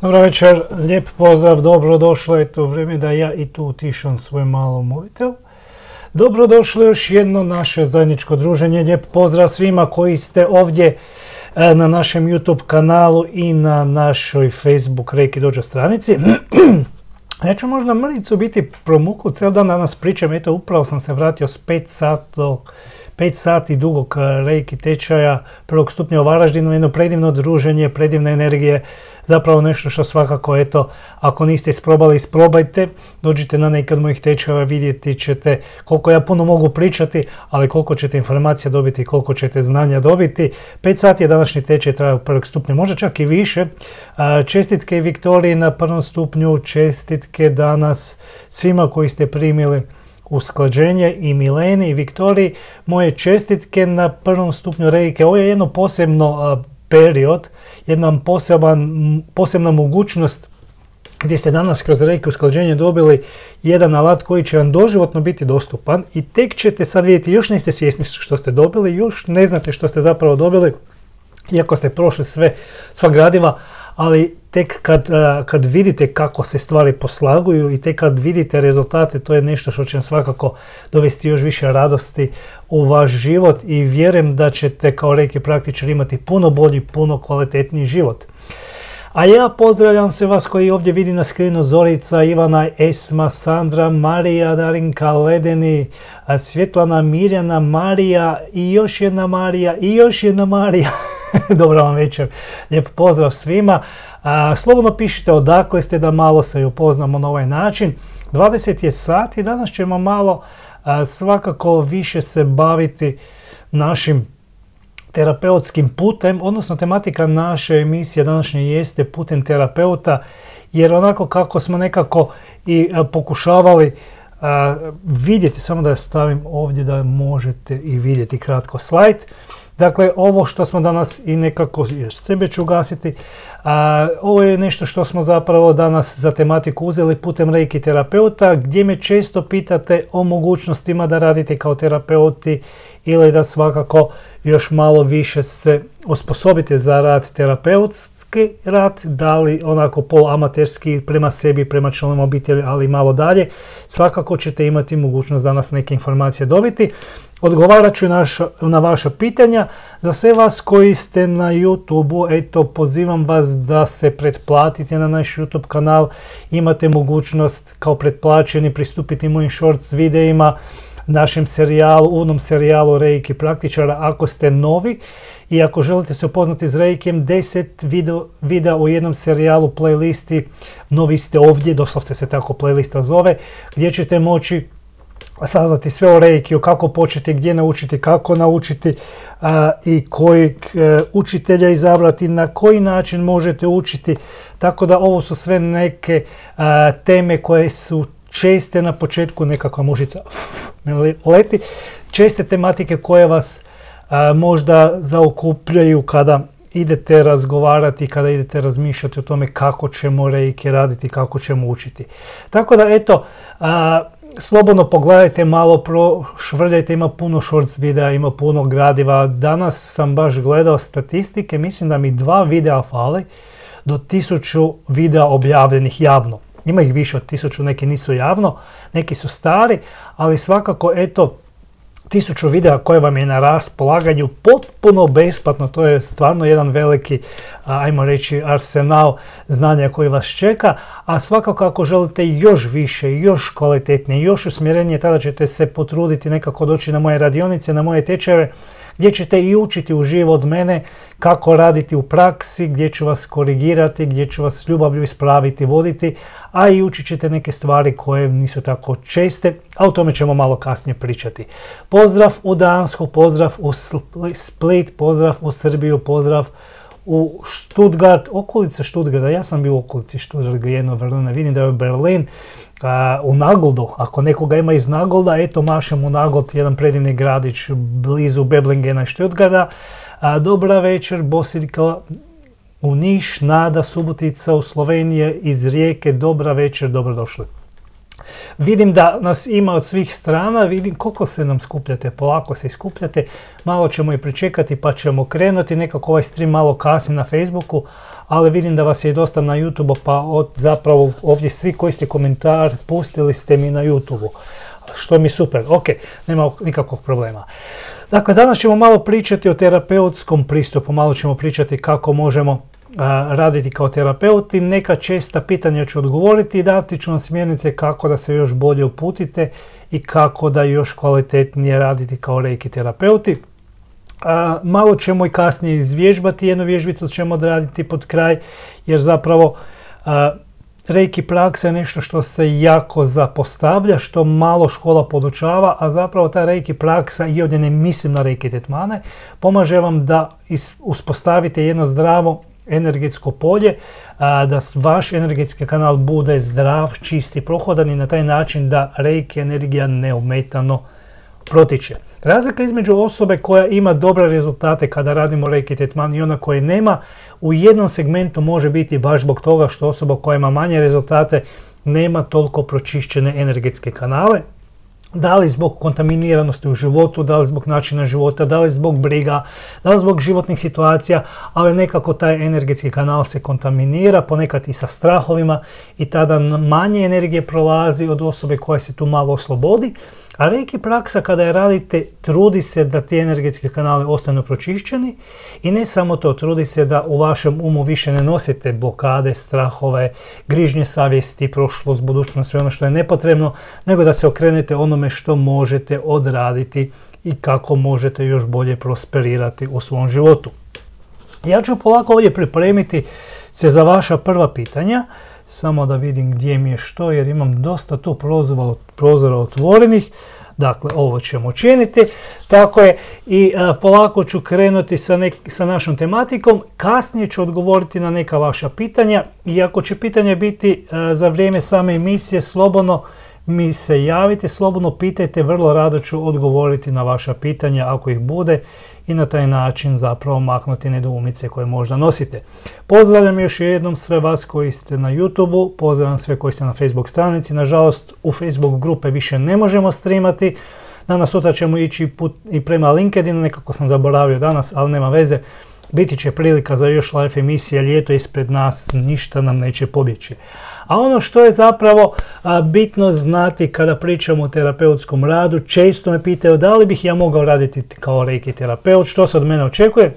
Dobro večer, lijep pozdrav, dobrodošlo je to vrijeme da ja i tu utišam svoj malo mobitel. Dobrodošlo još jedno naše zajedničko druženje, lijep pozdrav svima koji ste ovdje na našem YouTube kanalu i na našoj Facebook Reiki Dojo stranici. Ja ću možda mrlicu biti promukao cijel dan danas pričam, eto upravo sam se vratio s 5 sati dugog Reiki tečaja prvog stupnja u Varaždinu, jedno predivno druženje, predivne energije, zapravo nešto što svakako, eto, ako niste isprobali, isprobajte, dođite na neki od mojih tečajeva, vidjeti ćete koliko ja puno mogu pričati, ali koliko ćete informacija dobiti, koliko ćete znanja dobiti. 5 sati je današnji tečaj trajao prvog stupnja, možda čak i više. Čestitke Viktoriji na prvom stupnju, čestitke danas svima koji ste primili usklađenje i Mileni i Viktoriji. Moje čestitke na prvom stupnju Reiki. Ovo je jedno posebno period, jedna posebna mogućnost gdje ste danas kroz Reiki usklađenje dobili jedan alat koji će vam doživotno biti dostupan i tek ćete sad vidjeti, još niste svjesni što ste dobili, još ne znate što ste zapravo dobili, iako ste prošli sva gradiva, ali tek kad vidite kako se stvari poslaguju i tek kad vidite rezultate, to je nešto što će vam svakako dovesti još više radosti u vaš život i vjerujem da ćete kao Reiki praktičar imati puno bolji, puno kvalitetniji život. A ja pozdravljam sve vas koji ovdje vidim na skrinu: Zorica, Ivana, Esma, Sandra, Marija, Darinka, Ledeni, Svjetlana, Mirjana, Marija i još jedna Marija i još jedna Marija. Dobro vam večer, lijep pozdrav svima. Slobodno pišite odakle ste da malo se upoznamo na ovaj način. 20 je sati, danas ćemo malo svakako više se baviti našim terapeutskim putem, odnosno tematika naše emisije današnje jeste putem terapeuta, jer onako kako smo nekako i pokušavali vidjeti, samo da stavim ovdje da možete i vidjeti kratko slajd. Dakle, ovo što smo danas i nekako, još sebe ću ugasiti, ovo je nešto što smo zapravo danas za tematiku uzeli putem Reiki terapeuta, gdje me često pitate o mogućnostima da radite kao terapeuti ili da svakako još malo više se osposobite za rad, terapeutski rad, da li onako polamaterski prema sebi, prema članovima obitelji, ali malo dalje. Svakako ćete imati mogućnost danas neke informacije dobiti. Odgovarat ću na vaša pitanja. Za sve vas koji ste na YouTube-u, eto, pozivam vas da se pretplatite na naš YouTube kanal. Imate mogućnost kao pretplaćeni pristupiti mojim shorts videima, našem serijalu, uvodnom serijalu Reiki praktičara ako ste novi. I ako želite se upoznati s Reikijem, 10 videa u jednom serijalu, playlisti, novi ste ovdje, doslovce se tako playlista zove, gdje ćete moći saznati sve o Reikiju, kako početi, gdje naučiti, kako naučiti i kojeg učitelja izabrati, na koji način možete učiti. Tako da ovo su sve neke teme koje su česte na početku, nekakva mušica leti, česte tematike koje vas možda zaokupljaju kada idete razgovarati, kada idete razmišljati o tome kako ćemo Reiki raditi, kako ćemo učiti. Tako da eto, slobodno pogledajte malo, prošvrljajte, ima puno shorts videa, ima puno gradiva. Danas sam baš gledao statistike, mislim da mi 2 videa fali do 1000 videa objavljenih javno. Ima ih više od 1000, neki nisu javno, neki su stari, ali svakako eto, 1000 videa koje vam je na raspolaganju potpuno besplatno, to je stvarno jedan veliki, ajmo reći, arsenal znanja koji vas čeka, a svakako ako želite još više, još kvalitetnije, još usmjerenije, tada ćete se potruditi nekako doći na moje radionice, na moje tečajeve, gdje ćete i učiti uživo od mene kako raditi u praksi, gdje ću vas korigirati, gdje ću vas s ljubavlju ispraviti, voditi, a i učit ćete neke stvari koje nisu tako česte, a o tome ćemo malo kasnije pričati. Pozdrav u Dansku, pozdrav u Split, pozdrav u Srbiju, pozdrav u Stuttgart, okolice Stuttgarta. Ja sam bio u okolici Stuttgarta jedno vrijeme, vidim da je Berlin, u Nagoldu, ako nekoga ima iz Nagolda, eto mašem u Nagold, jedan predivni gradić blizu Beblingena i Stuttgarta. Dobra večer, Bosiljka u Niš, Nada, Subotica u Sloveniji, iz Rijeke, dobra večer, dobrodošli. Vidim da nas ima od svih strana, vidim koliko se nam skupljate, polako se iskupljate, malo ćemo i pričekati pa ćemo krenuti, nekako ovaj stream malo kasni na Facebooku, ali vidim da vas je dosta na YouTube-u, pa zapravo ovdje svi koji ste komentar pustili ste mi na YouTube-u, što mi je super, ok, nema nikakvog problema. Dakle, danas ćemo malo pričati o terapeutskom pristupu, malo ćemo pričati kako možemo raditi kao terapeuti. Neka česta pitanja ću odgovoriti i dati ću vam smjernice kako da se još bolje uputite i kako da još kvalitetnije raditi kao reiki terapeuti. Malo ćemo i kasnije izvježbati, jednu vježbicu ćemo odraditi pod kraj, jer zapravo reiki praksa je nešto što se jako zapostavlja, što malo škola podučava, a zapravo ta reiki praksa, i ovdje ne mislim na reiki tretmane, pomaže vam da uspostavite jedno zdravo energetsko polje, da vaš energetski kanal bude zdrav, čisti, prohodan i na taj način da reiki energija neometano protiče. Razlika između osobe koja ima dobre rezultate kada radimo reiki tretman i ona koja nema, u jednom segmentu može biti baš zbog toga što osoba koja ima manje rezultate nema toliko pročišćene energetske kanale. Da li zbog kontaminiranosti u životu, da li zbog načina života, da li zbog briga, da li zbog životnih situacija, ali nekako taj energetski kanal se kontaminira, ponekad i sa strahovima i tada manje energije prolazi od osobe koja se tu malo oslobodi. A reiki praksa kada je radite, trudi se da ti energetski kanali ostanu pročišćeni i ne samo to, trudi se da u vašem umu više ne nosite blokade, strahove, grižnje savjesti, prošlost, budućnost, sve ono što je nepotrebno, nego da se okrenete onome što možete odraditi i kako možete još bolje prosperirati u svom životu. Ja ću polako ovdje pripremiti se za vaša prva pitanja, samo da vidim gdje mi je što, jer imam dosta tu prozora otvorenih. Dakle, ovo ćemo učiniti. Tako je, i polako ću krenuti sa našom tematikom. Kasnije ću odgovoriti na neka vaša pitanja i ako će pitanje biti za vrijeme same emisije, slobodno mi se javite, slobodno pitajte, vrlo rado ću odgovoriti na vaša pitanja ako ih bude i na taj način zapravo maknuti nedoumice koje možda nosite. Pozdravljam još jednom sve vas koji ste na YouTube-u, pozdravljam sve koji ste na Facebook stranici. Nažalost, u Facebook grupe više ne možemo streamati. Danas sutra ćemo ići i prema LinkedInu, nekako sam zaboravio danas, ali nema veze. Biti će prilika za još live emisije, ljeto ispred nas, ništa nam neće pobjeći. A ono što je zapravo bitno znati kada pričamo o terapeutskom radu, često me pitaju da li bih ja mogao raditi kao reiki terapeut, što se od mene očekuje.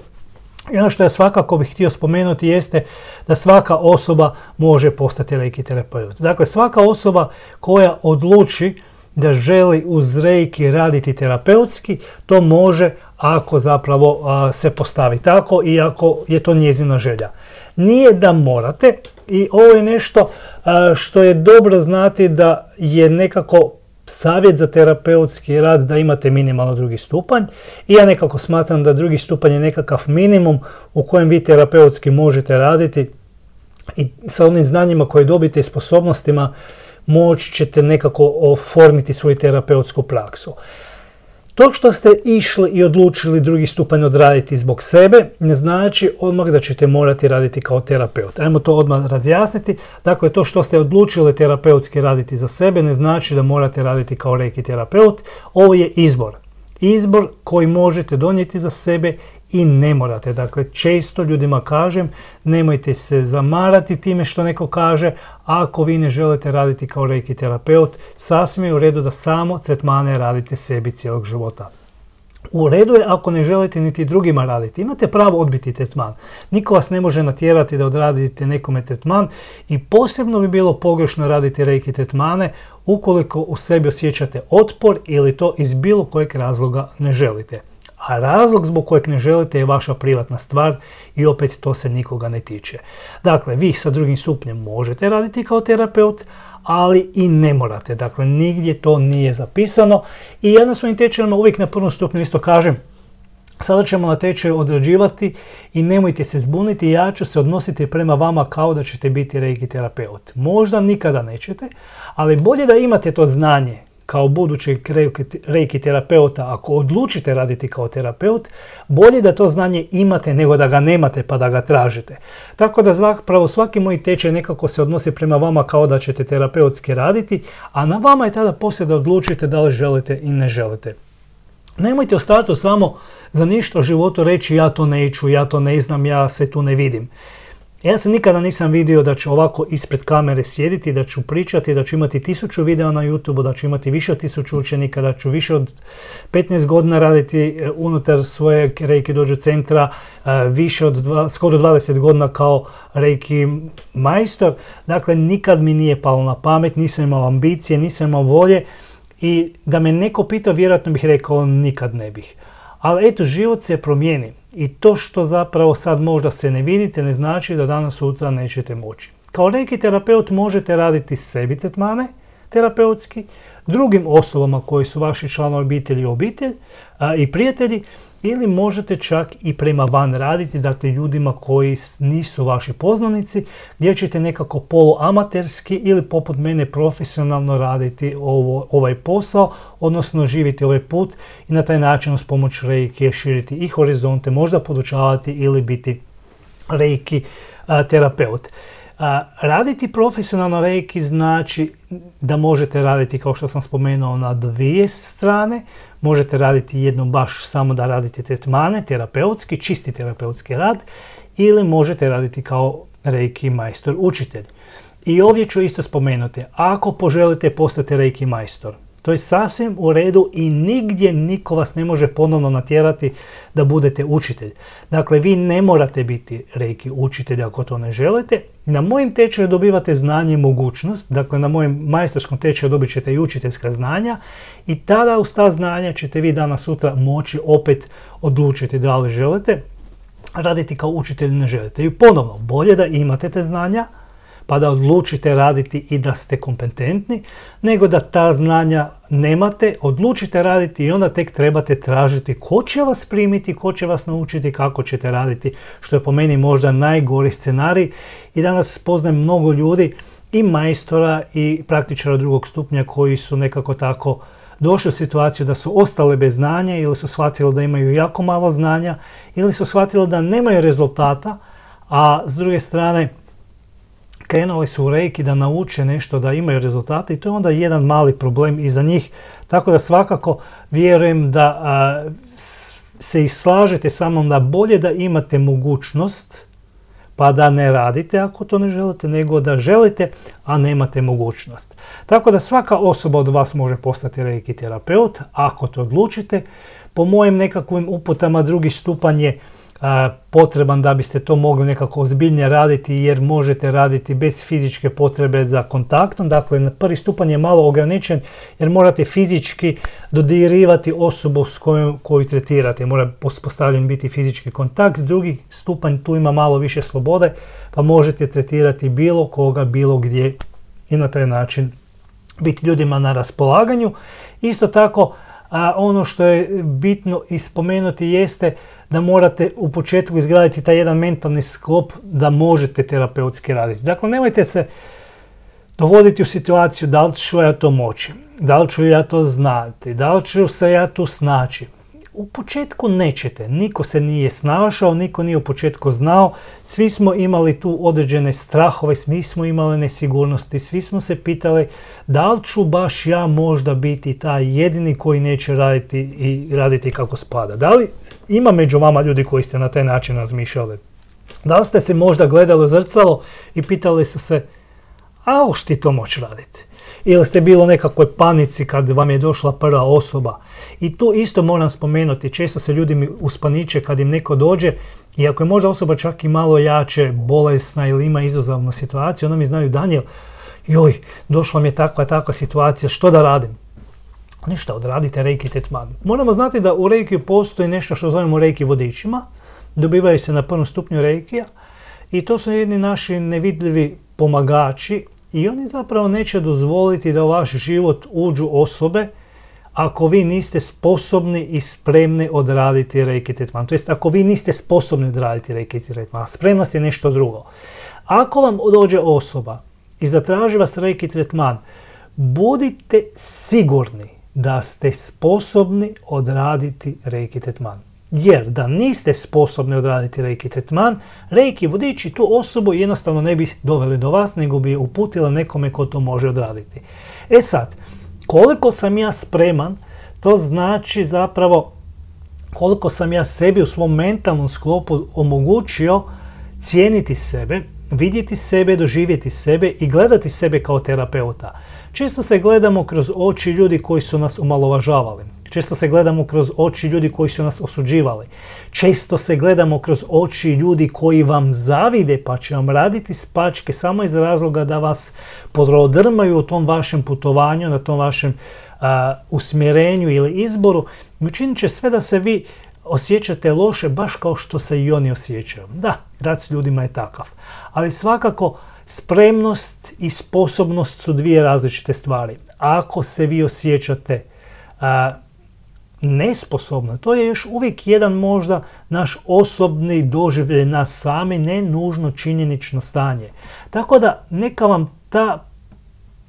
I ono što ja svakako bih htio spomenuti jeste da svaka osoba može postati reiki terapeut. Dakle, svaka osoba koja odluči da želi uz reiki raditi terapeutski, to može ako zapravo se postavi tako i ako je to njezina želja. Nije da morate i ovo je nešto što je dobro znati, da je nekako savjet za terapeutski rad da imate minimalno drugi stupanj i ja nekako smatram da drugi stupanj je nekakav minimum u kojem vi terapeutski možete raditi i sa onim znanjima koje dobite i sposobnostima moći ćete nekako oformiti svoju terapeutsku praksu. To što ste išli i odlučili drugi stupanj odraditi zbog sebe ne znači odmah da ćete morati raditi kao terapeut. Ajmo to odmah razjasniti. Dakle, to što ste odlučili terapeutski raditi za sebe ne znači da morate raditi kao reiki terapeut. Ovo je izbor. Izbor koji možete donijeti za sebe i ne morate. Dakle, često ljudima kažem, nemojte se zamarati time što neko kaže, ako vi ne želite raditi kao reiki terapeut, sasvim je u redu da samo tretmane radite sebi cijelog života. U redu je ako ne želite niti drugima raditi. Imate pravo odbiti tretman. Niko vas ne može natjerati da odradite nekome tretman i posebno bi bilo pogrešno raditi reiki tretmane ukoliko u sebi osjećate otpor ili to iz bilo kojeg razloga ne želite. A razlog zbog kojeg ne želite je vaša privatna stvar i opet to se nikoga ne tiče. Dakle, vi sa drugim stupnjem možete raditi kao terapeut, ali i ne morate. Dakle, nigdje to nije zapisano. I ja na svojim tečajima uvijek na prvom stupnju isto kažem, sada ćemo na tečaju odrađivati i nemojte se zbuniti, ja ću se odnositi prema vama kao da ćete biti reiki terapeut. Možda nikada nećete, ali bolje da imate to znanje kao budućeg reiki terapeuta, ako odlučite raditi kao terapeut, bolje da to znanje imate nego da ga nemate pa da ga tražite. Tako da zapravo svaki moj tečaj nekako se odnosi prema vama kao da ćete terapeutski raditi, a na vama je tada poslije da odlučite da li želite i ne želite. Nemojte u startu samo za ništa u životu reći ja to neću, ja to ne znam, ja se tu ne vidim. Ja se nikada nisam vidio da ću ovako ispred kamere sjediti, da ću pričati, da ću imati 1000 videa na YouTube, da ću imati više od 1000 učenika, da ću više od 15 godina raditi unutar svojeg Reiki Dojo centra, više od skoro 20 godina kao Reiki majstor. Dakle, nikad mi nije palo na pamet, nisam imao ambicije, nisam imao volje i da me neko pitao, vjerojatno bih rekao nikad ne bih. Ali eto, život se promijeni. I to što zapravo sad možda se ne vidite ne znači da danas sutra nećete moći. Kao Reiki terapeut možete raditi sebi tretmane terapeutski, drugim osobama koji su vaši članovi obitelji i prijatelji, ili možete čak i prema van raditi, dakle ljudima koji nisu vaši poznanici, gdje ćete nekako poluamaterski ili poput mene profesionalno raditi ovaj posao, odnosno živjeti ovaj put i na taj način uz pomoć Reiki širiti i horizonte, možda podučavati ili biti Reiki terapeut. Raditi profesionalno Reiki znači da možete raditi, kao što sam spomenuo, na dvije strane. Možete raditi jedno baš samo da radite tretmane, terapeutski, čisti terapeutski rad, ili možete raditi kao Reiki majstor učitelj. I ovdje ću isto spomenuti, ako poželite postati Reiki majstor, to je sasvim u redu i nigdje niko vas ne može ponovno natjerati da budete učitelj. Dakle, vi ne morate biti Reiki učitelj ako to ne želite. Na mojim tečaju dobivate znanje i mogućnost, dakle na mojem majstorskom tečaju dobit ćete i učiteljska znanja i tada uz ta znanja ćete vi danas sutra moći opet odlučiti da li želite raditi kao učitelj ili ne želite. I ponovno, bolje da imate te znanja pa da odlučite raditi i da ste kompetentni, nego da ta znanja nemate, odlučite raditi i onda tek trebate tražiti ko će vas primiti, ko će vas naučiti kako ćete raditi, što je po meni možda najgori scenarij. I danas poznajem mnogo ljudi, i majstora i praktičara drugog stupnja, koji su nekako tako došli u situaciju da su ostali bez znanja ili su shvatili da imaju jako malo znanja ili su shvatili da nemaju rezultata, a s druge strane krenuli su u Reiki da nauče nešto, da imaju rezultate i to je onda jedan mali problem i za njih. Tako da svakako vjerujem da se i slažete sa mnom da bolje da imate mogućnost pa da ne radite ako to ne želite, nego da želite, a nemate mogućnost. Tako da svaka osoba od vas može postati Reiki terapeut ako to odlučite. Po mojim nekakvim uputama drugi stupanj je potreban da biste to mogli nekako ozbiljnije raditi, jer možete raditi bez fizičke potrebe za kontaktom. Dakle, prvi stupanj je malo ograničen jer morate fizički dodirivati osobu s koju tretirate. Mora postavljen biti fizički kontakt. Drugi stupanj tu ima malo više slobode, pa možete tretirati bilo koga, bilo gdje i na taj način biti ljudima na raspolaganju. Isto tako, ono što je bitno ispomenuti jeste da morate u početku izgraditi taj jedan mentalni sklop da možete terapeutski raditi. Dakle, nemojte se dovoditi u situaciju da li ću ja to moći, da li ću ja to znati, da li ću se ja tu snaći. U početku nećete, niko se nije snašao, niko nije u početku znao, svi smo imali tu određene strahove, svi smo imali nesigurnosti, svi smo se pitali da li ću baš ja možda biti taj jedini koji neće raditi i raditi kako spada. Da li ima među vama ljudi koji ste na taj način razmišljali? Da li ste se možda gledali u zrcalo i pitali su se, a hoš ti to moći raditi? Ili ste bili u nekakvoj panici kad vam je došla prva osoba. I tu isto moram spomenuti, često se ljudi uspaniče kad im neko dođe i ako je možda osoba čak i malo jače, bolesna ili ima izazovnu situaciju, onda mi znaju, Daniel, joj, došla mi je takva situacija, što da radim? Ništa, odradite Reiki tretman. Moramo znati da u Reiki postoji nešto što zovemo Reiki vodičima, dobivaju se na prvom stupnju Reikija i to su jedni naši nevidljivi pomagači i oni zapravo neće dozvoliti da u vaš život uđu osobe ako vi niste sposobni i spremni odraditi Reiki tretman. To jest ako vi niste sposobni odraditi Reiki tretman. Spremnost je nešto drugo. Ako vam dođe osoba i zatraži vas Reiki tretman, budite sigurni da ste sposobni odraditi reiki tretman. Jer da niste sposobni odraditi reiki tretman, reiki vodiči tu osobu jednostavno ne bi doveli do vas, nego bi je uputila nekome ko to može odraditi. E sad, koliko sam ja spreman, to znači zapravo koliko sam ja sebi u svom mentalnom sklopu omogućio cijeniti sebe, vidjeti sebe, doživjeti sebe i gledati sebe kao terapeuta. Često se gledamo kroz oči ljudi koji su nas omalovažavali. Često se gledamo kroz oči ljudi koji su nas osuđivali. Često se gledamo kroz oči ljudi koji vam zavide pa će vam raditi spačke samo iz razloga da vas prodrmaju u tom vašem putovanju, na tom vašem usmjerenju ili izboru. Učinit će sve da se vi osjećate loše baš kao što se i oni osjećaju. Da, rad s ljudima je takav. Ali svakako spremnost i sposobnost su dvije različite stvari. Ako se vi osjećate nesposobno, to je još uvijek jedan možda naš osobni doživljaj nas sami, ne nužno činjenično stanje. Tako da neka vam ta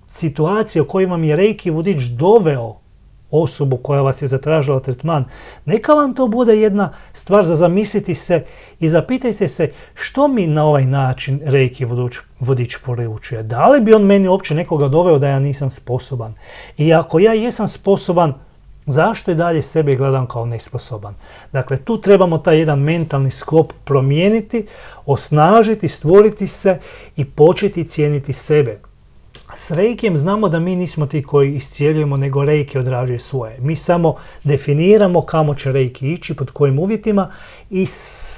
situacija u kojoj vam je reiki vodič doveo osobu koja vas je zatražila tretman, neka vam to bude jedna stvar za zamisliti se i zapitajte se što mi na ovaj način reiki vodič poručuje. Da li bi on meni uopće nekoga doveo da ja nisam sposoban? I ako ja jesam sposoban, zašto i dalje sebe gledam kao nesposoban? Dakle, tu trebamo taj jedan mentalni sklop promijeniti, osnažiti, stvoriti se i početi cijeniti sebe. S reikijem znamo da mi nismo ti koji iscijeljujemo, nego reiki odrađuje svoje. Mi samo definiramo kamo će reiki ići, pod kojim uvjetima i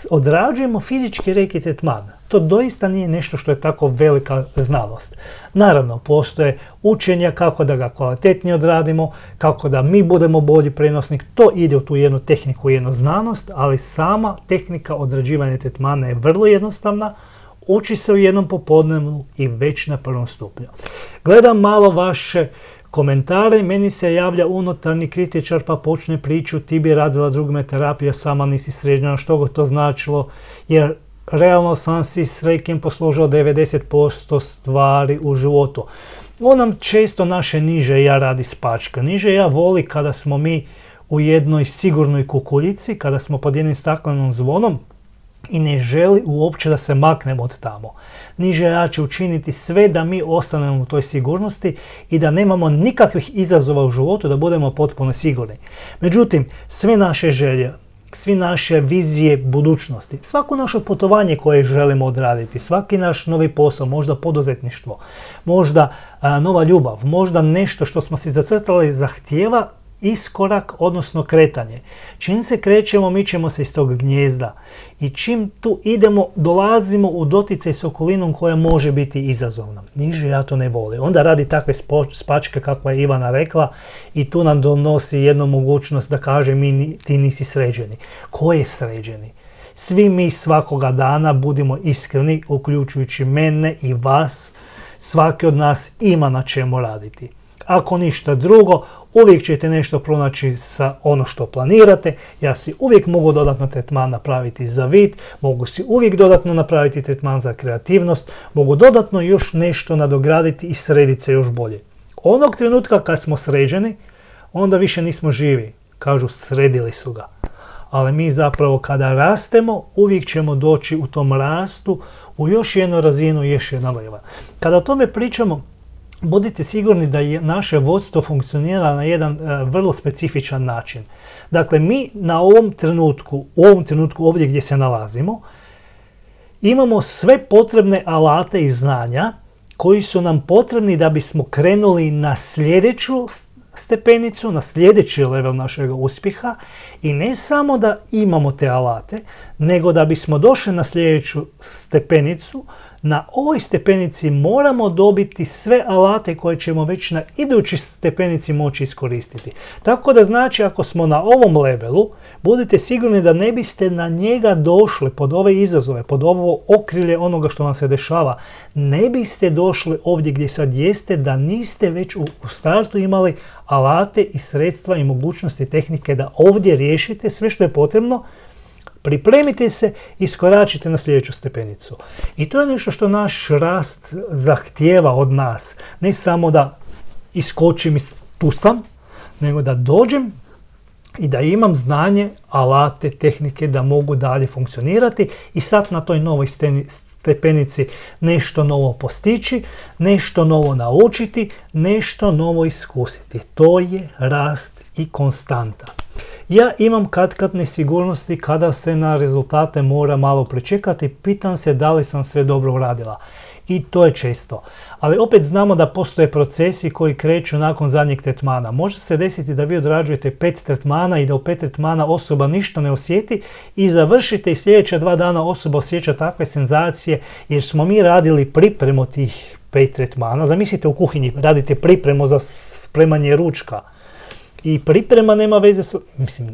odrađujemo fizički reiki tretman. To doista nije nešto što je tako velika znalost. Naravno, postoje učenja kako da ga kvalitetnije odradimo, kako da mi budemo bolji prenosnik. To ide u tu jednu tehniku, jednu znanost, ali sama tehnika odrađivanja tretmana je vrlo jednostavna. Uči se u jednom popodnevu i već na prvom stupnju. Gledam malo vaše komentare, meni se javlja unutarnji kritičar pa počne priču ti bi radila drugme terapija, sama nisi sređena, što god to značilo, jer realno sam si s reikijem posložio 90% stvari u životu. On nam često naše niže ja radi spačka. Niže ja voli kada smo mi u jednoj sigurnoj kukuljici, kada smo pod jednim staklenom zvonom, i ne želi uopće da se maknemo od tamo. Niže ja će učiniti sve da mi ostanemo u toj sigurnosti i da nemamo nikakvih izazova u životu, da budemo potpuno sigurni. Međutim, sve naše želje, sve naše vizije budućnosti, svako naše putovanje koje želimo odraditi, svaki naš novi posao, možda poduzetništvo, možda nova ljubav, možda nešto što smo si zacrtali zahtijeva iskorak, odnosno kretanje. Čim se krećemo, mi ćemo se iz tog gnijezda. I čim tu idemo, dolazimo u doticaj s okolinom koja može biti izazovna. Niže ja to ne volim. Onda radi takve spačke kakva je Ivana rekla i tu nam donosi jednu mogućnost da kaže ti nisi sređeni. Ko je sređeni? Svi mi svakoga dana, budimo iskreni, uključujući mene i vas, svaki od nas ima na čemu raditi. Ako ništa drugo, uvijek ćete nešto pronaći sa ono što planirate. Ja si uvijek mogu dodatno tretman napraviti za vid, mogu si uvijek dodatno napraviti tretman za kreativnost, mogu dodatno još nešto nadograditi i srediti se još bolje. Onog trenutka kad smo sređeni, onda više nismo živi. Kažu, sredili su ga. Ali mi zapravo kada rastemo, uvijek ćemo doći u tom rastu u još jednu razinu, još jedna leva. Kada o tome pričamo, budite sigurni da naše vodstvo funkcionira na jedan vrlo specifičan način. Dakle, mi na u ovom trenutku ovdje gdje se nalazimo, imamo sve potrebne alate i znanja koji su nam potrebni da bismo krenuli na sljedeću stepenicu, na sljedeći level našeg uspjeha i ne samo da imamo te alate, nego da bismo došli na sljedeću stepenicu, na ovoj stepenici moramo dobiti sve alate koje ćemo već na idućoj stepenici moći iskoristiti. Tako da znači ako smo na ovom levelu, budite sigurni da ne biste na njega došli pod ove izazove, pod ovo okrilje onoga što vam se dešava. Ne biste došli ovdje gdje sad jeste da niste već u startu imali alate i sredstva i mogućnosti tehnike da ovdje riješite sve što je potrebno. Pripremite se i iskoračite na sljedeću stepenicu. I to je nešto što naš rast zahtijeva od nas. Ne samo da iskočim i tu sam, nego da dođem i da imam znanje, alate, tehnike da mogu dalje funkcionirati i sad na toj novoj stepenici nešto novo postići, nešto novo naučiti, nešto novo iskusiti. To je rast i konstanta. Ja imam kad nesigurnosti kada se na rezultate mora malo pričekati, pitam se da li sam sve dobro uradila. I to je često. Ali opet znamo da postoje procesi koji kreću nakon zadnjeg tretmana. Može se desiti da vi odrađujete 5 tretmana i da u 5 tretmana osoba ništa ne osjeti i završite i sljedeća 2 dana osoba osjeća takve senzacije jer smo mi radili pripremu tih 5 tretmana. Zamislite u kuhinji radite pripremu za spremanje ručka. I priprema nema veze s,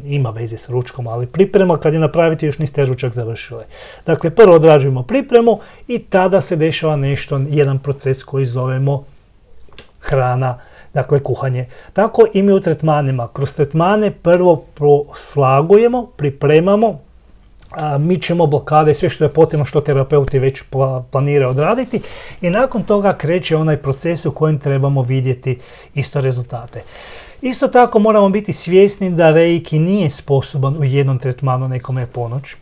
ima veze s ručkom, ali priprema kad je napravite još niste ručak završili. Dakle, prvo odrađujemo pripremu i tada se dešava nešto, jedan proces koji zovemo hrana, dakle kuhanje. Tako i mi u tretmanima. Kroz tretmane prvo proslagujemo, pripremamo, mičemo blokade, sve što je potrebno što terapeuti već planiraju odraditi i nakon toga kreće onaj proces u kojem trebamo vidjeti isto rezultate. Isto tako moramo biti svjesni da Reiki nije sposoban u jednom tretmanu nekome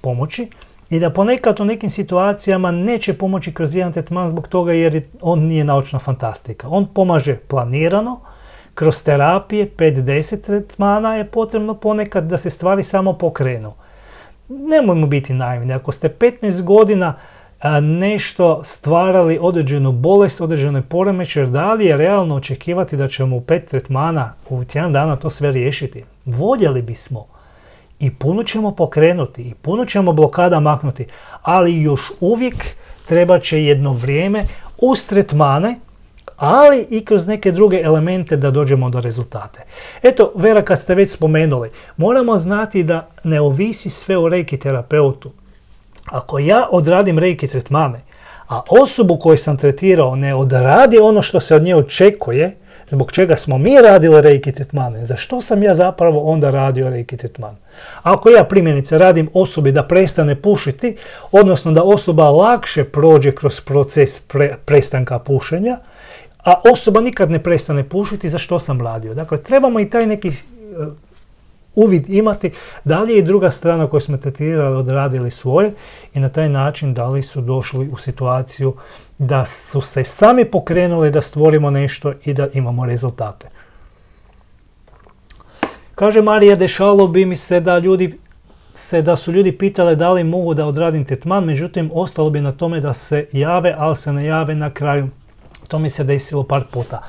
pomoći i da ponekad u nekim situacijama neće pomoći kroz jedan tretman zbog toga jer on nije naučna fantastika. On pomaže planirano, kroz terapije, 5-10 tretmana je potrebno ponekad da se stvari samo pokrenu. Nemojmo biti naivni, ako ste 15 godina nešto stvarali određenu bolest, određene poremećaje, da li je realno očekivati da ćemo u 5 tretmana u tjedan dana to sve riješiti? Voljeli bismo i puno ćemo pokrenuti i puno ćemo blokada maknuti, ali još uvijek treba će jedno vrijeme uz tretmane, ali i kroz neke druge elemente da dođemo do rezultate. Eto, Vera, kad ste već spomenuli, moramo znati da ne ovisi sve o Reiki terapeutu. Ako ja odradim Reiki tretmane, a osobu koju sam tretirao ne odradi ono što se od nje očekuje, zbog čega smo mi radili Reiki tretmane, za što sam ja zapravo onda radio Reiki tretman? Ako ja primjerice radim osobi da prestane pušiti, odnosno da osoba lakše prođe kroz proces prestanka pušenja, a osoba nikad ne prestane pušiti, za što sam radio? Dakle, trebamo i taj neki uvid imati da li je druga strana koju smo tretirali odradili svoje i na taj način da li su došli u situaciju da su se sami pokrenuli da stvorimo nešto i da imamo rezultate. Kaže Marija, dešalo bi mi se da su ljudi pitali da li mogu da odradim tretman, međutim ostalo bi na tome da se jave, ali se ne jave na kraju. To mi se desilo par puta.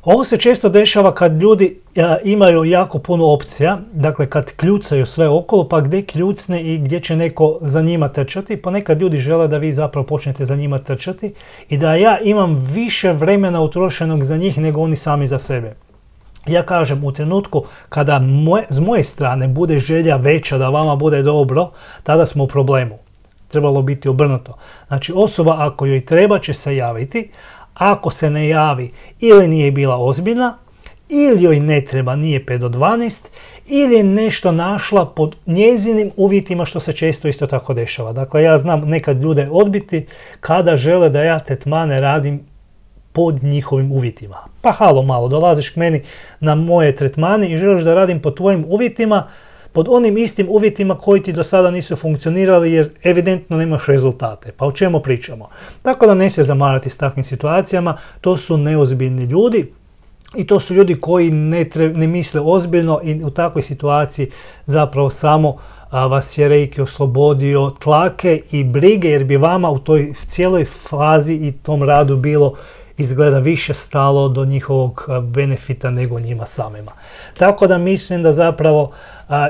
Ovo se često dešava kad ljudi imaju jako puno opcija, dakle kad kljucaju sve okolo, pa gdje kljucne i gdje će neko za njima trčati, ponekad ljudi žele da vi zapravo počnete za njima trčati i da ja imam više vremena utrošenog za njih nego oni sami za sebe. Ja kažem, u trenutku kada s moje strane bude želja veća da vama bude dobro, tada smo u problemu. Trebalo biti obrnuto. Znači osoba ako joj treba će se javiti, ako se ne javi ili nije bila ozbiljna, ili joj ne treba, nije 5 do 12, ili je nešto našla pod njezinim uvjetima što se često isto tako dešava. Dakle, ja znam nekad ljude odbiti kada žele da ja tretmane radim pod njihovim uvjetima. Pa halo malo, dolaziš k meni na moje tretmane i želiš da radim pod tvojim uvjetima, pod onim istim uvjetima koji ti do sada nisu funkcionirali jer evidentno nemaš rezultate. Pa o čemu pričamo? Tako da ne se zamarati s takvim situacijama, to su neozbiljni ljudi i to su ljudi koji ne misle ozbiljno i u takvoj situaciji zapravo samo vas je Reiki oslobodio tlake i brige jer bi vama u toj cijeloj fazi i tom radu bilo izgleda više stalo do njihovog benefita nego njima samima. Tako da mislim da zapravo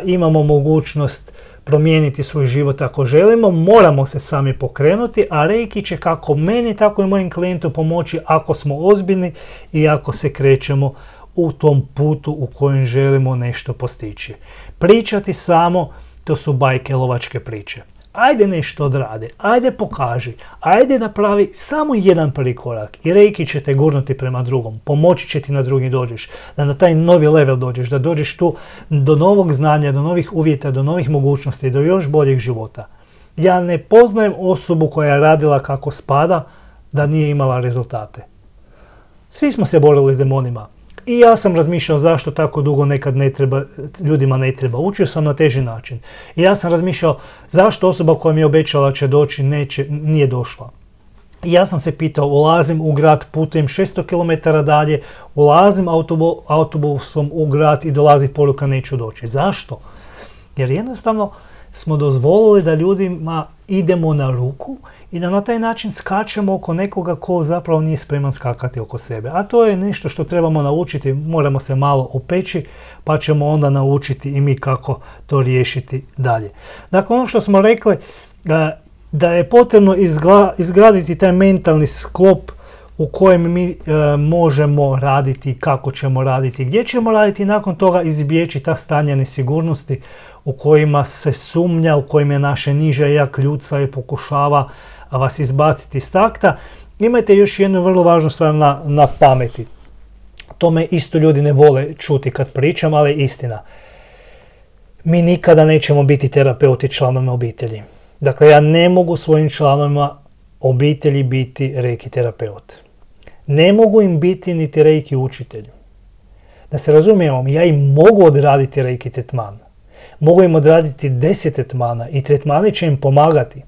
imamo mogućnost promijeniti svoj život ako želimo, moramo se sami pokrenuti, a Reiki će kako meni tako i mojim klijentu pomoći ako smo ozbiljni i ako se krećemo u tom putu u kojem želimo nešto postići. Pričati samo, to su bajke, lovačke priče. Ajde nešto odradi, ajde pokaži, ajde napravi samo jedan prvi korak i Reiki će te gurnuti prema drugom, pomoći će ti na drugi dođeš, da na taj novi level dođeš, da dođeš tu do novog znanja, do novih uvjeta, do novih mogućnosti, do još boljeg života. Ja ne poznajem osobu koja je radila kako spada da nije imala rezultate. Svi smo se borili s demonima. I ja sam razmišljao zašto tako dugo nekad ljudima ne treba. Učio sam na teži način. I ja sam razmišljao zašto osoba koja mi je obećala će doći nije došla. I ja sam se pitao, ulazim u grad, putujem 600 km dalje, ulazim autobusom u grad i dolazi poruka neću doći. Zašto? Jer jednostavno smo dozvolili da ljudima idemo na ruku i da na taj način skačemo oko nekoga ko zapravo nije spreman skakati oko sebe. A to je nešto što trebamo naučiti, moramo se malo opeći pa ćemo onda naučiti i mi kako to riješiti dalje. Dakle, ono što smo rekli, da je potrebno izgraditi taj mentalni sklop u kojem mi možemo raditi, kako ćemo raditi, gdje ćemo raditi i nakon toga izbjeći ta stanja nesigurnosti u kojima se sumnja, u kojima je naše niže ja kljuca i pokušava vas izbaciti iz takta. Imajte još jednu vrlo važnu stvar na pameti. To me isto ljudi ne vole čuti kad pričam, ali istina. Mi nikada nećemo biti terapeuti članovima obitelji. Dakle, ja ne mogu svojim članovima obitelji biti reiki terapeut. Ne mogu im biti niti reiki učitelj. Da se razumijemo, ja im mogu odraditi reiki tretman. Mogu im odraditi 10 tretmana i tretmani će im pomagati,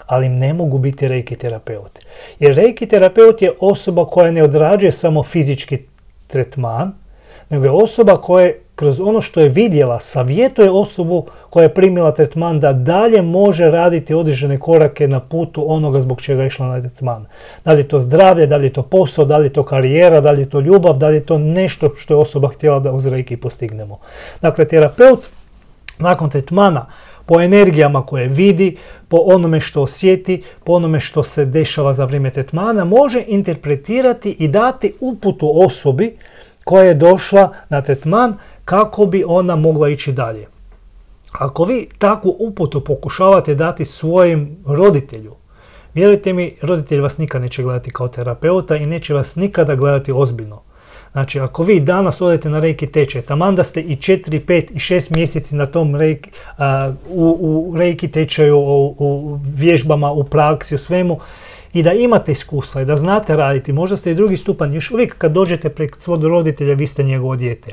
ali im ne mogu biti reiki terapeut. Jer reiki terapeut je osoba koja ne odrađuje samo fizički tretman, nego je osoba koja kroz ono što je vidjela savjetuje osobu koja je primila tretman da dalje može raditi određene korake na putu onoga zbog čega je išla na tretman. Da li je to zdravlje, da li je to posao, da li je to karijera, da li je to ljubav, da li je to nešto što je osoba htjela da uz reiki postignemo. Dakle, terapeut nakon tretmana po energijama koje vidi, po onome što osjeti, po onome što se dešava za vrijeme tretmana, može interpretirati i dati uputu osobi koja je došla na tretman kako bi ona mogla ići dalje. Ako vi takvu uputu pokušavate dati svojim roditelju, vjerujte mi, roditelj vas nikad neće gledati kao terapeuta i neće vas nikada gledati ozbiljno. Znači, ako vi danas odete na reiki tečaj, taman da ste i 4, 5 i 6 mjeseci na tom u reiki tečaju, u vježbama, u praksi, u svemu, i da imate iskustva i da znate raditi, možda ste i drugi stupanj, još uvijek kad dođete pred svog roditelja, vi ste njegovo dijete.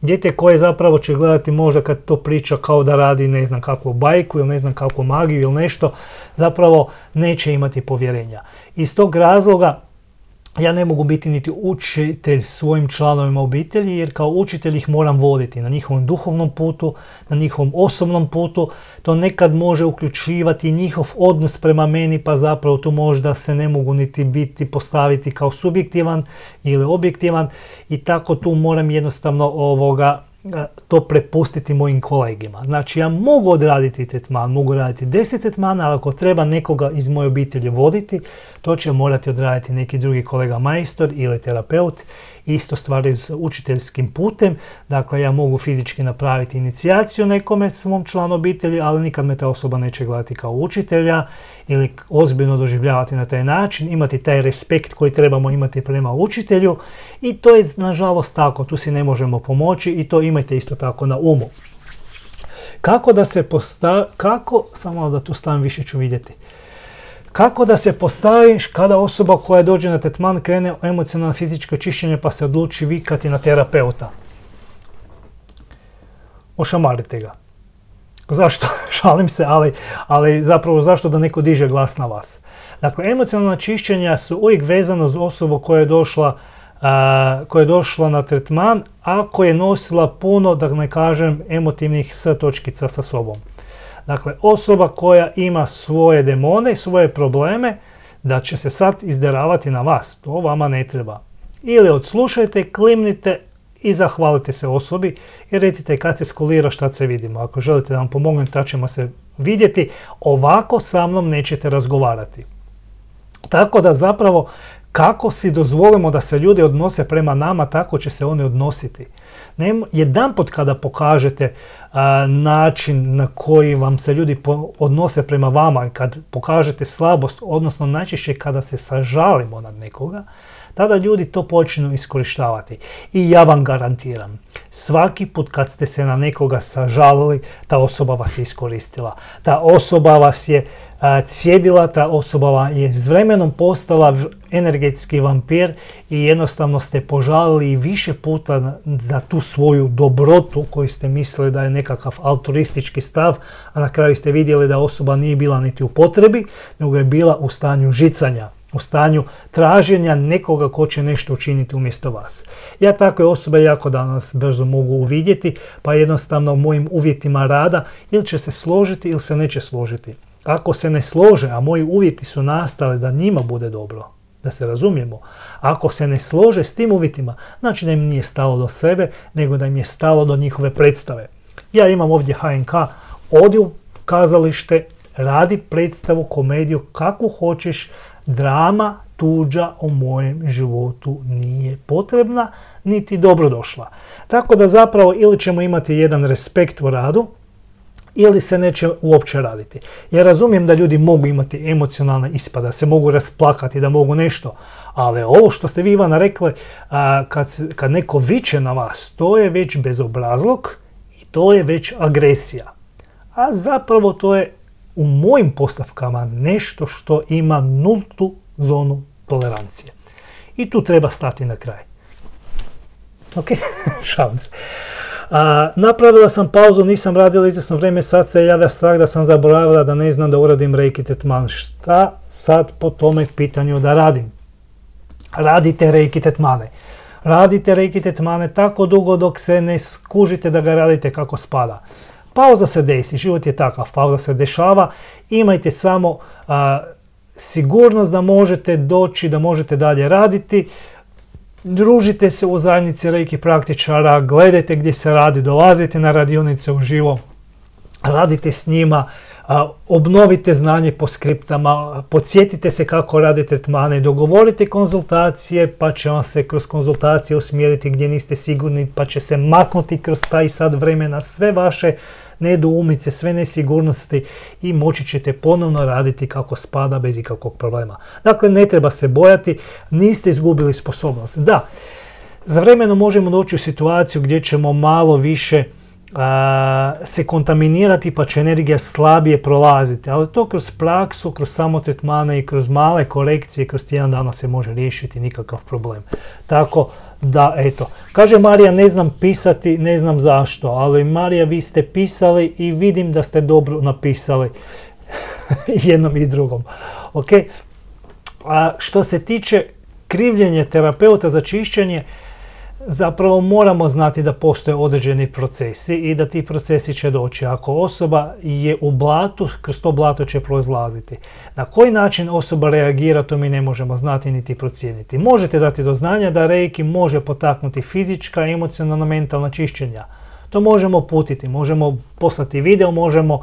Dijete koje zapravo će gledati možda kad to priča kao da radi ne znam kakvu bajku ili ne znam kakvu magiju ili nešto, zapravo neće imati povjerenja. Iz tog razloga ja ne mogu biti niti učitelj svojim članovima obitelji, jer kao učitelj ih moram voditi na njihovom duhovnom putu, na njihovom osobnom putu. To nekad može uključivati njihov odnos prema meni, pa zapravo tu možda se ne mogu niti postaviti kao subjektivan ili objektivan i tako tu moram jednostavno to prepustiti mojim kolegima. Znači, ja mogu odraditi tretman, mogu raditi 10 tretmana, ali ako treba nekoga iz moje obitelji voditi, to će morati odraditi neki drugi kolega majstor ili terapeut. Isto stvari s učiteljskim putem. Dakle, ja mogu fizički napraviti inicijaciju nekome svom članu obitelji, ali nikad me ta osoba neće gledati kao učitelja ili ozbiljno doživljavati na taj način, imati taj respekt koji trebamo imati prema učitelju i to je nažalost tako, tu si ne možemo pomoći i to imajte isto tako na umu. Kako da se samo da tu stavim više ću vidjeti. Kako da se postaviš kada osoba koja dođe na tretman krene emocionalno fizičko čišćenje pa se odluči vikati na terapeuta? Ošamarite ga. Zašto? Šalim se, ali zapravo zašto da neko diže glas na vas? Dakle, emocionalna čišćenja su uvijek vezana uz osobu koja je došla na tretman, ako je nosila puno, da ne kažem, emotivnih s-točkica sa sobom. Dakle, osoba koja ima svoje demone, svoje probleme, da će se sad izderavati na vas. To vama ne treba. Ili odslušajte, klimnite i zahvalite se osobi i recite kad se skulira šta se vidimo. Ako želite da vam pomognem, tad ćemo se vidjeti. Ovako sa mnom nećete razgovarati. Tako da zapravo kako si dozvolimo da se ljudi odnose prema nama, tako će se oni odnositi. Jedanput kada pokažete način na koji vam se ljudi odnose prema vama i kad pokažete slabost, odnosno najčešće kada se sažalimo nad nekoga, tada ljudi to počnu iskorištavati. I ja vam garantiram, svaki put kad ste se na nekoga sažalili, ta osoba vas je iskoristila. Ta osoba vas je cijedila, ta osoba je s vremenom postala energetski vampir i jednostavno ste požalili više puta za tu svoju dobrotu koju ste mislili da je nekakav altruistički stav, a na kraju ste vidjeli da osoba nije bila niti u potrebi, nego je bila u stanju žicanja, u stanju traženja nekoga ko će nešto učiniti umjesto vas. Ja takve osobe jako danas brzo mogu uvidjeti, pa jednostavno u mojim uvjetima rada ili će se složiti ili se neće složiti. Ako se ne slože, a moji uvjeti su nastali da njima bude dobro, da se razumijemo, ako se ne slože s tim uvjetima, znači da im nije stalo do sebe, nego da im je stalo do njihove predstave. Ja imam ovdje HNK, odi u kazalište, radi predstavu, komediju, kakvu hoćeš, drama tuđa o mojem životu nije potrebna, niti dobrodošla. Tako da zapravo ili ćemo imati jedan respekt u radu, ili se neće uopće raditi. Ja razumijem da ljudi mogu imati emocionalne ispada, se mogu rasplakati, da mogu nešto, ali ovo što ste vi, Ivana, rekli, kad neko viče na vas, to je već bezobrazluk i to je već agresija. A zapravo to je u mojim postavkama nešto što ima nultu zonu tolerancije. I tu treba stati na kraj. Ok, šalim se. Napravila sam pauzu, nisam radila izvjesno vrijeme, sad se javlja strah da sam zaboravila, da ne znam da uradim reiki tretman. Šta sad po tome pitanju da radim? Radite reiki tretmane. Radite reiki tretmane tako dugo dok se ne skužite da ga radite kako spada. Pauza se desi, život je takav, pauza se dešava, imajte samo sigurnost da možete doći, da možete dalje raditi. Družite se u zajednici reiki praktičara, gledajte gdje se radi, dolazite na radionice uživo, radite s njima, obnovite znanje po skriptama, podsjetite se kako rade tretmane, dogovorite konzultacije pa će vam se kroz konzultacije usmjeriti gdje niste sigurni, pa će se maknuti kroz taj sad vremena sve vaše nedoumice, sve nesigurnosti i moći ćete ponovno raditi kako spada bez ikakvog problema. Dakle, ne treba se bojati, niste izgubili sposobnost. Da, za vremenom možemo doći u situaciju gdje ćemo malo više se kontaminirati pa će energija slabije prolaziti, ali to kroz praksu, kroz samotretmane i kroz male korekcije, kroz tjedan dana se može riješiti, nikakav problem. Tako da, eto. Kaže Marija, ne znam pisati, ne znam zašto, ali Marija, vi ste pisali i vidim da ste dobro napisali jednom i drugom. Ok? A što se tiče krivljenja terapeuta za čišćenje, zapravo moramo znati da postoje određeni procesi i da ti procesi će doći. Ako osoba je u blatu, kroz to blato će proizlaziti. Na koji način osoba reagira, to mi ne možemo znati niti procijeniti. Možete dati do znanja da reiki može potaknuti fizička, emocionalna, mentalna čišćenja. To možemo uputiti, možemo poslati video, možemo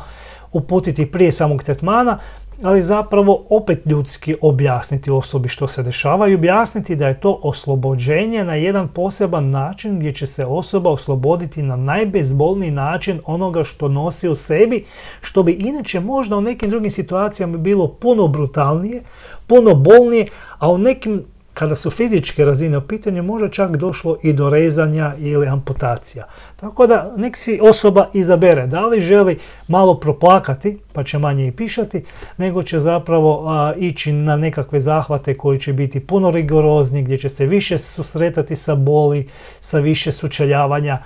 uputiti prije samog tretmana, ali zapravo opet ljudski objasniti osobi što se dešava i objasniti da je to oslobođenje na jedan poseban način gdje će se osoba osloboditi na najbezbolniji način onoga što nosi u sebi, što bi inače možda u nekim drugim situacijama bilo puno brutalnije, puno bolnije, a u nekim, kada su fizičke razine u pitanju, možda čak došlo i do rezanja ili amputacija. Tako da nek si osoba izabere da li želi malo proplakati, pa će manje i pišati, nego će zapravo ići na nekakve zahvate koji će biti puno rigorozni, gdje će se više susretati sa boli, sa više sučeljavanja.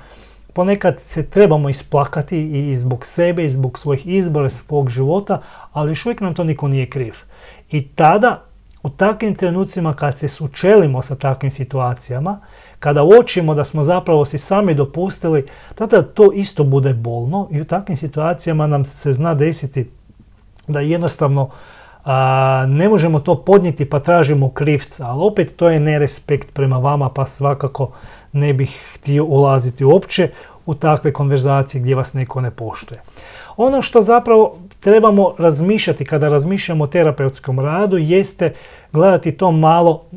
Ponekad se trebamo isplakati i zbog sebe, i zbog svojih izbora, svog života, ali još uvijek nam to niko nije kriv. I tada, u takvim trenucima kad se sučelimo sa takvim situacijama, kada uočimo da smo zapravo si sami dopustili, tada to isto bude bolno i u takvim situacijama nam se zna desiti da jednostavno ne možemo to podnijeti pa tražimo krivca, ali opet to je nerespekt prema vama pa svakako ne bih htio ulaziti uopće u takve konverzacije gdje vas neko ne poštuje. Ono što zapravo trebamo razmišljati kada razmišljamo o terapeutskom radu jeste gledati to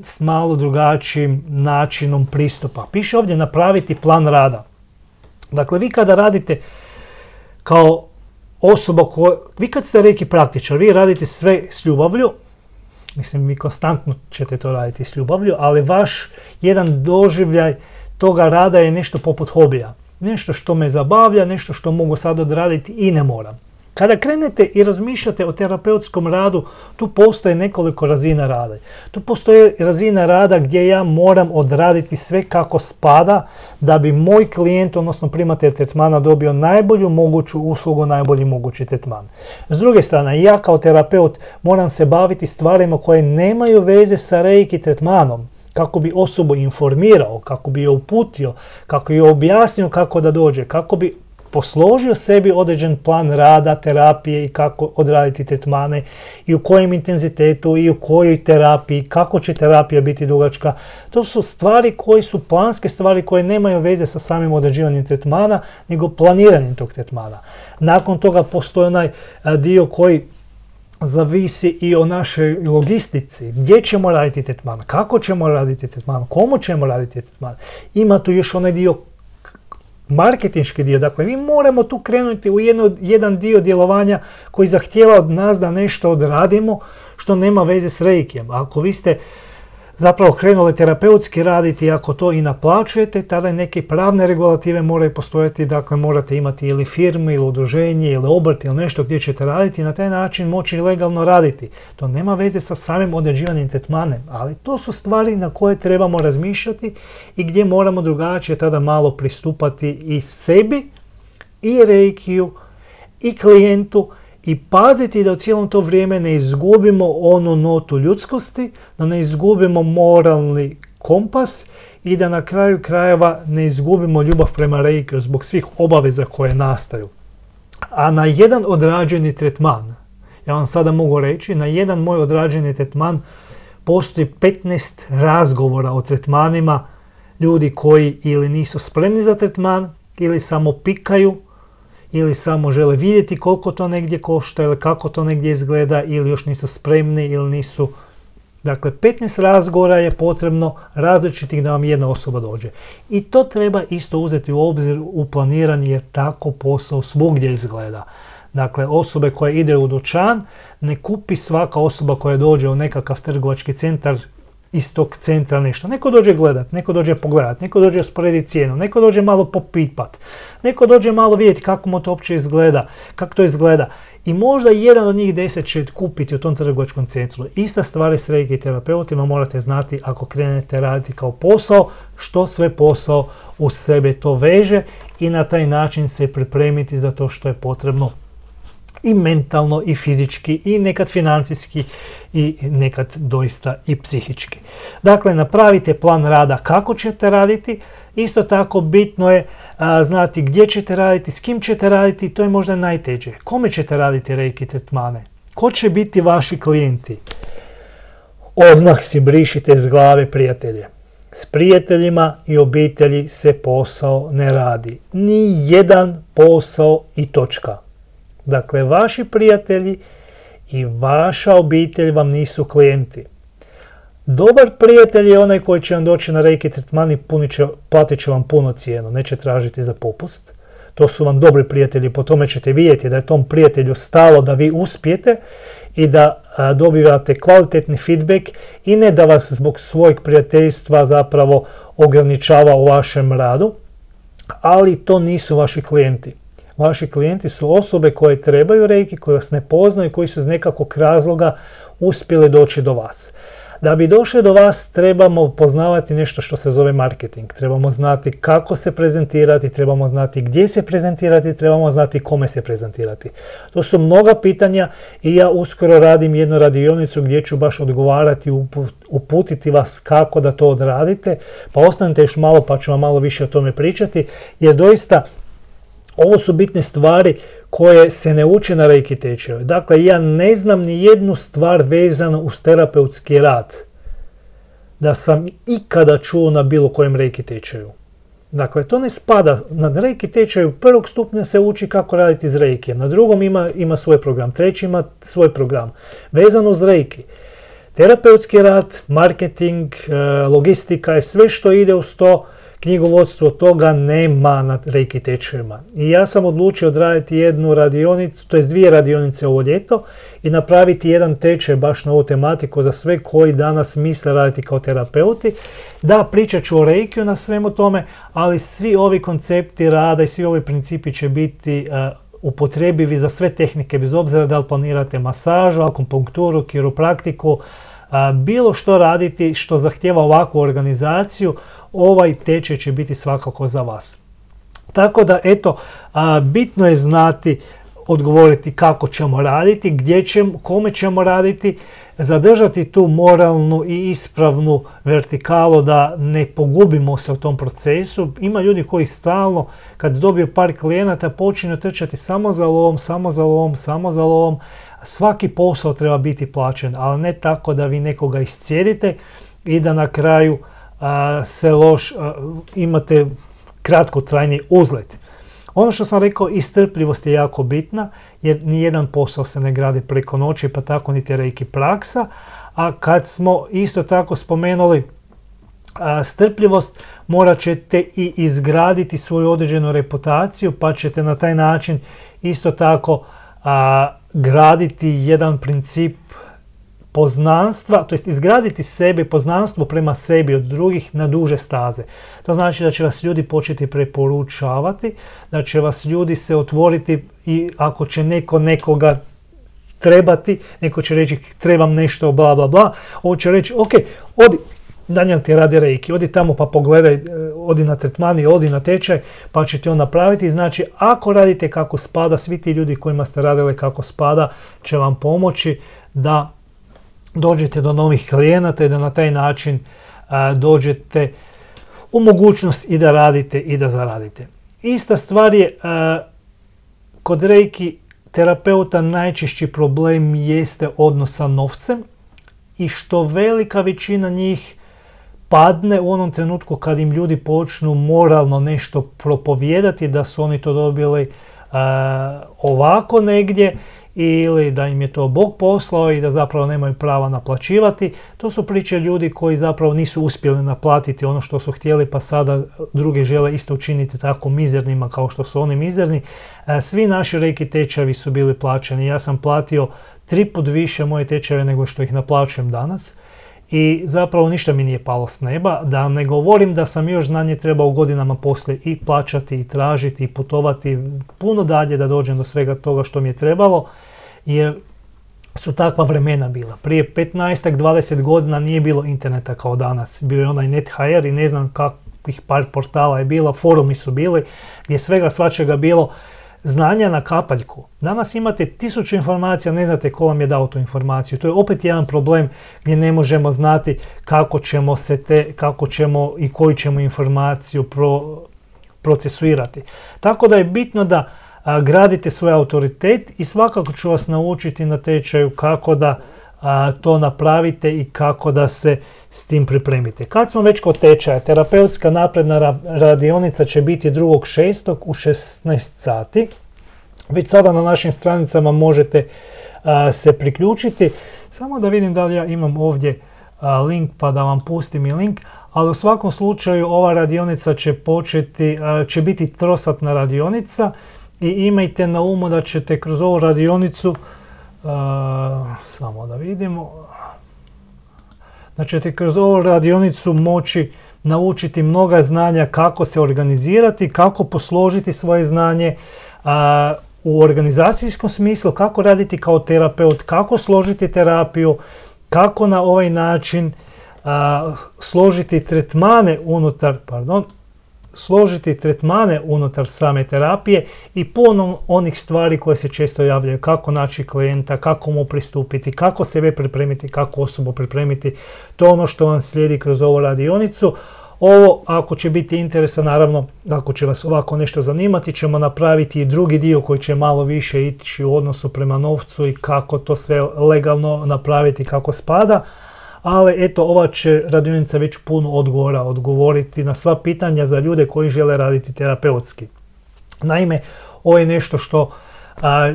s malo drugačijim načinom pristupa. Piše ovdje napraviti plan rada. Dakle, vi kada radite kao osoba vi kad ste reiki praktičar, vi radite sve s ljubavlju, mislim vi konstantno ćete to raditi s ljubavlju, ali vaš jedan doživljaj toga rada je nešto poput hobija. Nešto što me zabavlja, nešto što mogu sad odraditi i ne moram. Kada krenete i razmišljate o terapeutskom radu, tu postoje nekoliko razina rada. Tu postoji razina rada gdje ja moram odraditi sve kako spada da bi moj klijent, odnosno primatelj tretmana, dobio najbolju moguću uslugu, najbolji mogući tretman. S druge strane, ja kao terapeut moram se baviti stvarima koje nemaju veze sa reiki tretmanom, kako bi osobu informirao, kako bi je uputio, kako je objasnio kako da dođe, kako bi posložio sebi određen plan rada, terapije i kako odraditi tretmane i u kojem intenzitetu i u kojoj terapiji, kako će terapija biti dugačka. To su stvari koje su planske stvari koje nemaju veze sa samim određivanjem tretmana, nego planiranjem tog tretmana. Nakon toga postoji onaj dio koji zavisi i o našoj logistici. Gdje ćemo raditi tretman, kako ćemo raditi tretman, komu ćemo raditi tretman. Ima tu još onaj dio marketinški dio, dakle mi moramo tu krenuti u jedan dio djelovanja koji zahtijeva od nas da nešto odradimo što nema veze s reikijem. Ako vi ste zapravo krenuli terapeutski raditi i ako to i naplaćujete, tada neke pravne regulative moraju postojati, dakle morate imati ili firmu ili udruženje ili obrt ili nešto gdje ćete raditi i na taj način moći legalno raditi. To nema veze sa samim određivanjem tretmanem, ali to su stvari na koje trebamo razmišljati i gdje moramo drugačije tada malo pristupati i sebi, i reikiju, i klijentu, i paziti da u cijelom to vrijeme ne izgubimo onu notu ljudskosti, da ne izgubimo moralni kompas i da na kraju krajeva ne izgubimo ljubav prema reikiju zbog svih obaveza koje nastaju. A na jedan odrađeni tretman, ja vam sada mogu reći, na jedan moj odrađeni tretman postoji 15 razgovora o tretmanima ljudi koji ili nisu spremni za tretman ili samo pikaju, ili samo žele vidjeti koliko to negdje košta ili kako to negdje izgleda ili još nisu spremni ili nisu. Dakle, 15 razgovora je potrebno različitih da vam jedna osoba dođe. I to treba isto uzeti u obzir u planiranje jer tako posao svugdje izgleda. Dakle, osobe koje ide u dućan ne kupi svaka osoba koja dođe u nekakav trgovački centar iz tog centra nešto. Neko dođe gledat, neko dođe pogledat, neko dođe usporediti cijenu, neko dođe malo popipat, neko dođe malo vidjeti kako mu to uopće izgleda, kako to izgleda. I možda jedan od njih 10 će kupiti u tom trgovačkom centru. Ista stvar je s reiki terapeutima, morate znati ako krenete raditi kao posao, što sve posao u sebe to veže i na taj način se pripremiti za to što je potrebno. I mentalno, i fizički, i nekad financijski, i nekad doista i psihički. Dakle, napravite plan rada kako ćete raditi. Isto tako bitno je znati gdje ćete raditi, s kim ćete raditi, to je možda najteže. Kome ćete raditi reiki tretmane? Ko će biti vaši klijenti? Odmah si brišite s glave prijatelje. S prijateljima i obitelji se posao ne radi. Ni jedan posao i točka. Dakle, vaši prijatelji i vaša obitelj vam nisu klijenti. Dobar prijatelj je onaj koji će vam doći na reiki tretman i platit će vam puno cijenu, neće tražiti za popust. To su vam dobri prijatelji, po tome ćete vidjeti da je tom prijatelju stalo da vi uspijete i da dobivate kvalitetni feedback i ne da vas zbog svojeg prijateljstva zapravo ograničava u vašem radu, ali to nisu vaši klijenti. Vaši klijenti su osobe koje trebaju reiki, koje vas ne poznaju, koji su iz nekakvog razloga uspjeli doći do vas. Da bi došli do vas trebamo poznavati nešto što se zove marketing. Trebamo znati kako se prezentirati, trebamo znati gdje se prezentirati, trebamo znati kome se prezentirati. To su mnoga pitanja i ja uskoro radim jednu radionicu gdje ću baš odgovarati, uputiti vas kako da to odradite. Pa ostanite još malo pa ću vam malo više o tome pričati jer doista ovo su bitne stvari koje se ne uče na reiki tečaju. Dakle, ja ne znam ni jednu stvar vezanu uz terapeutski rad da sam ikada čuo na bilo kojem reiki tečaju. Dakle, to ne spada. Na reiki tečaju prvog stupnja se uči kako raditi s reikijem. Na drugom ima svoj program. Treći ima svoj program. Vezano uz reiki. Terapeutski rad, marketing, logistika je sve što ide uz to knjigovodstvo, toga nema na reiki tečajima. I ja sam odlučio odraditi jednu radionicu, to jest 2 radionice ovo ljeto i napraviti jedan tečaj baš na ovu tematiku za sve koji danas misle raditi kao terapeuti. Da, pričat ću o reikiju na svemu tome, ali svi ovi koncepti rada i svi ovi principi će biti upotrebivi za sve tehnike, bez obzira da li planirate masažu, akupunkturu, kiropraktiku, bilo što raditi što zahtjeva ovakvu organizaciju, ovaj tečaj će biti svakako za vas. Tako da, eto, bitno je znati odgovoriti kako ćemo raditi, gdje ćemo, kome ćemo raditi, zadržati tu moralnu i ispravnu vertikalu da ne pogubimo se u tom procesu. Ima ljudi koji stalno, kad dobiju par klijenata, počinju trčati samo za lovom, samo za lovom, samo za lovom. Svaki posao treba biti plaćen, ali ne tako da vi nekoga iscijedite i da na kraju imate kratkotrajni uzlet. Ono što sam rekao, i strpljivost je jako bitna, jer nijedan posao se ne gradi preko noći, pa tako niti reiki praksa. A kad smo isto tako spomenuli strpljivost, morat ćete i izgraditi svoju određenu reputaciju, pa ćete na taj način isto tako graditi jedan princip poznanstva, to jest izgraditi sebe, poznanstvo prema sebi od drugih na duže staze. To znači da će vas ljudi početi preporučavati, da će vas ljudi se otvoriti i ako će neko nekoga trebati, neko će reći trebam nešto, bla bla bla, on će reći ok, odi, Daniel ti radi reiki, odi tamo pa pogledaj, odi na tretman i odi na tečaj pa će ti on napraviti. Znači, ako radite kako spada, svi ti ljudi kojima ste radili kako spada će vam pomoći da dođete do novih klijenata i da na taj način dođete u mogućnost i da radite i da zaradite. Ista stvar je kod reiki terapeuta, najčešći problem jeste odnos sa novcem i što velika većina njih padne u onom trenutku kad im ljudi počnu moralno nešto propovijedati da su oni to dobili ovako negdje ili da im je to Bog poslao i da zapravo nemaju prava naplaćivati. To su priče ljudi koji zapravo nisu uspjeli naplatiti ono što su htjeli, pa sada drugi žele isto učiniti tako mizernima kao što su oni mizerni. Svi naši reiki tečajevi su bili plaćeni. Ja sam platio 3 put više moje tečajeve nego što ih naplaćujem danas. I zapravo ništa mi nije palo s neba, da ne govorim da sam još znanje trebao godinama poslije i plaćati i tražiti i putovati puno dalje da dođem do svega toga što mi je trebalo, jer su takva vremena bila. Prije 15-20 godina nije bilo interneta kao danas. Bio je onaj NetHR i ne znam kakvih par portala je bilo, forumi su bili gdje svega svačega bilo. Znanja na kapaljku. Danas imate 1000 informacija, ne znate ko vam je dao tu informaciju. To je opet jedan problem gdje ne možemo znati kako ćemo i koju ćemo informaciju procesuirati. Tako da je bitno da gradite svoj autoritet i svakako ću vas naučiti na tečaju kako da to napravite i kako da se s tim pripremite. Kad smo već kod tečaja, terapeutska napredna radionica će biti 2.6. u 16 sati. Već sada na našim stranicama možete se priključiti. Samo da vidim da li ja imam ovdje link pa da vam pustim i link. Ali u svakom slučaju ova radionica će biti trosatna radionica i imajte na umu da ćete kroz ovu radionicu samo da vidimo. Da ćete kroz ovu radionicu moći naučiti mnoga znanja kako se organizirati, kako posložiti svoje znanje u organizacijskom smislu, kako raditi kao terapeut, kako složiti terapiju, kako na ovaj način složiti tretmane unutar same terapije i puno onih stvari koje se često javljaju, kako naći klijenta, kako mu pristupiti, kako sebe pripremiti, kako osobu pripremiti. To je ono što vam slijedi kroz ovu radionicu. Ovo, ako će biti interesa, naravno, ako će vas ovako nešto zanimati, ćemo napraviti i drugi dio koji će malo više ići u odnosu prema novcu i kako to sve legalno napraviti kako spada. Ali eto, ova će radionica već puno odgovoriti na sva pitanja za ljude koji žele raditi terapeutski. Naime, ovo je nešto što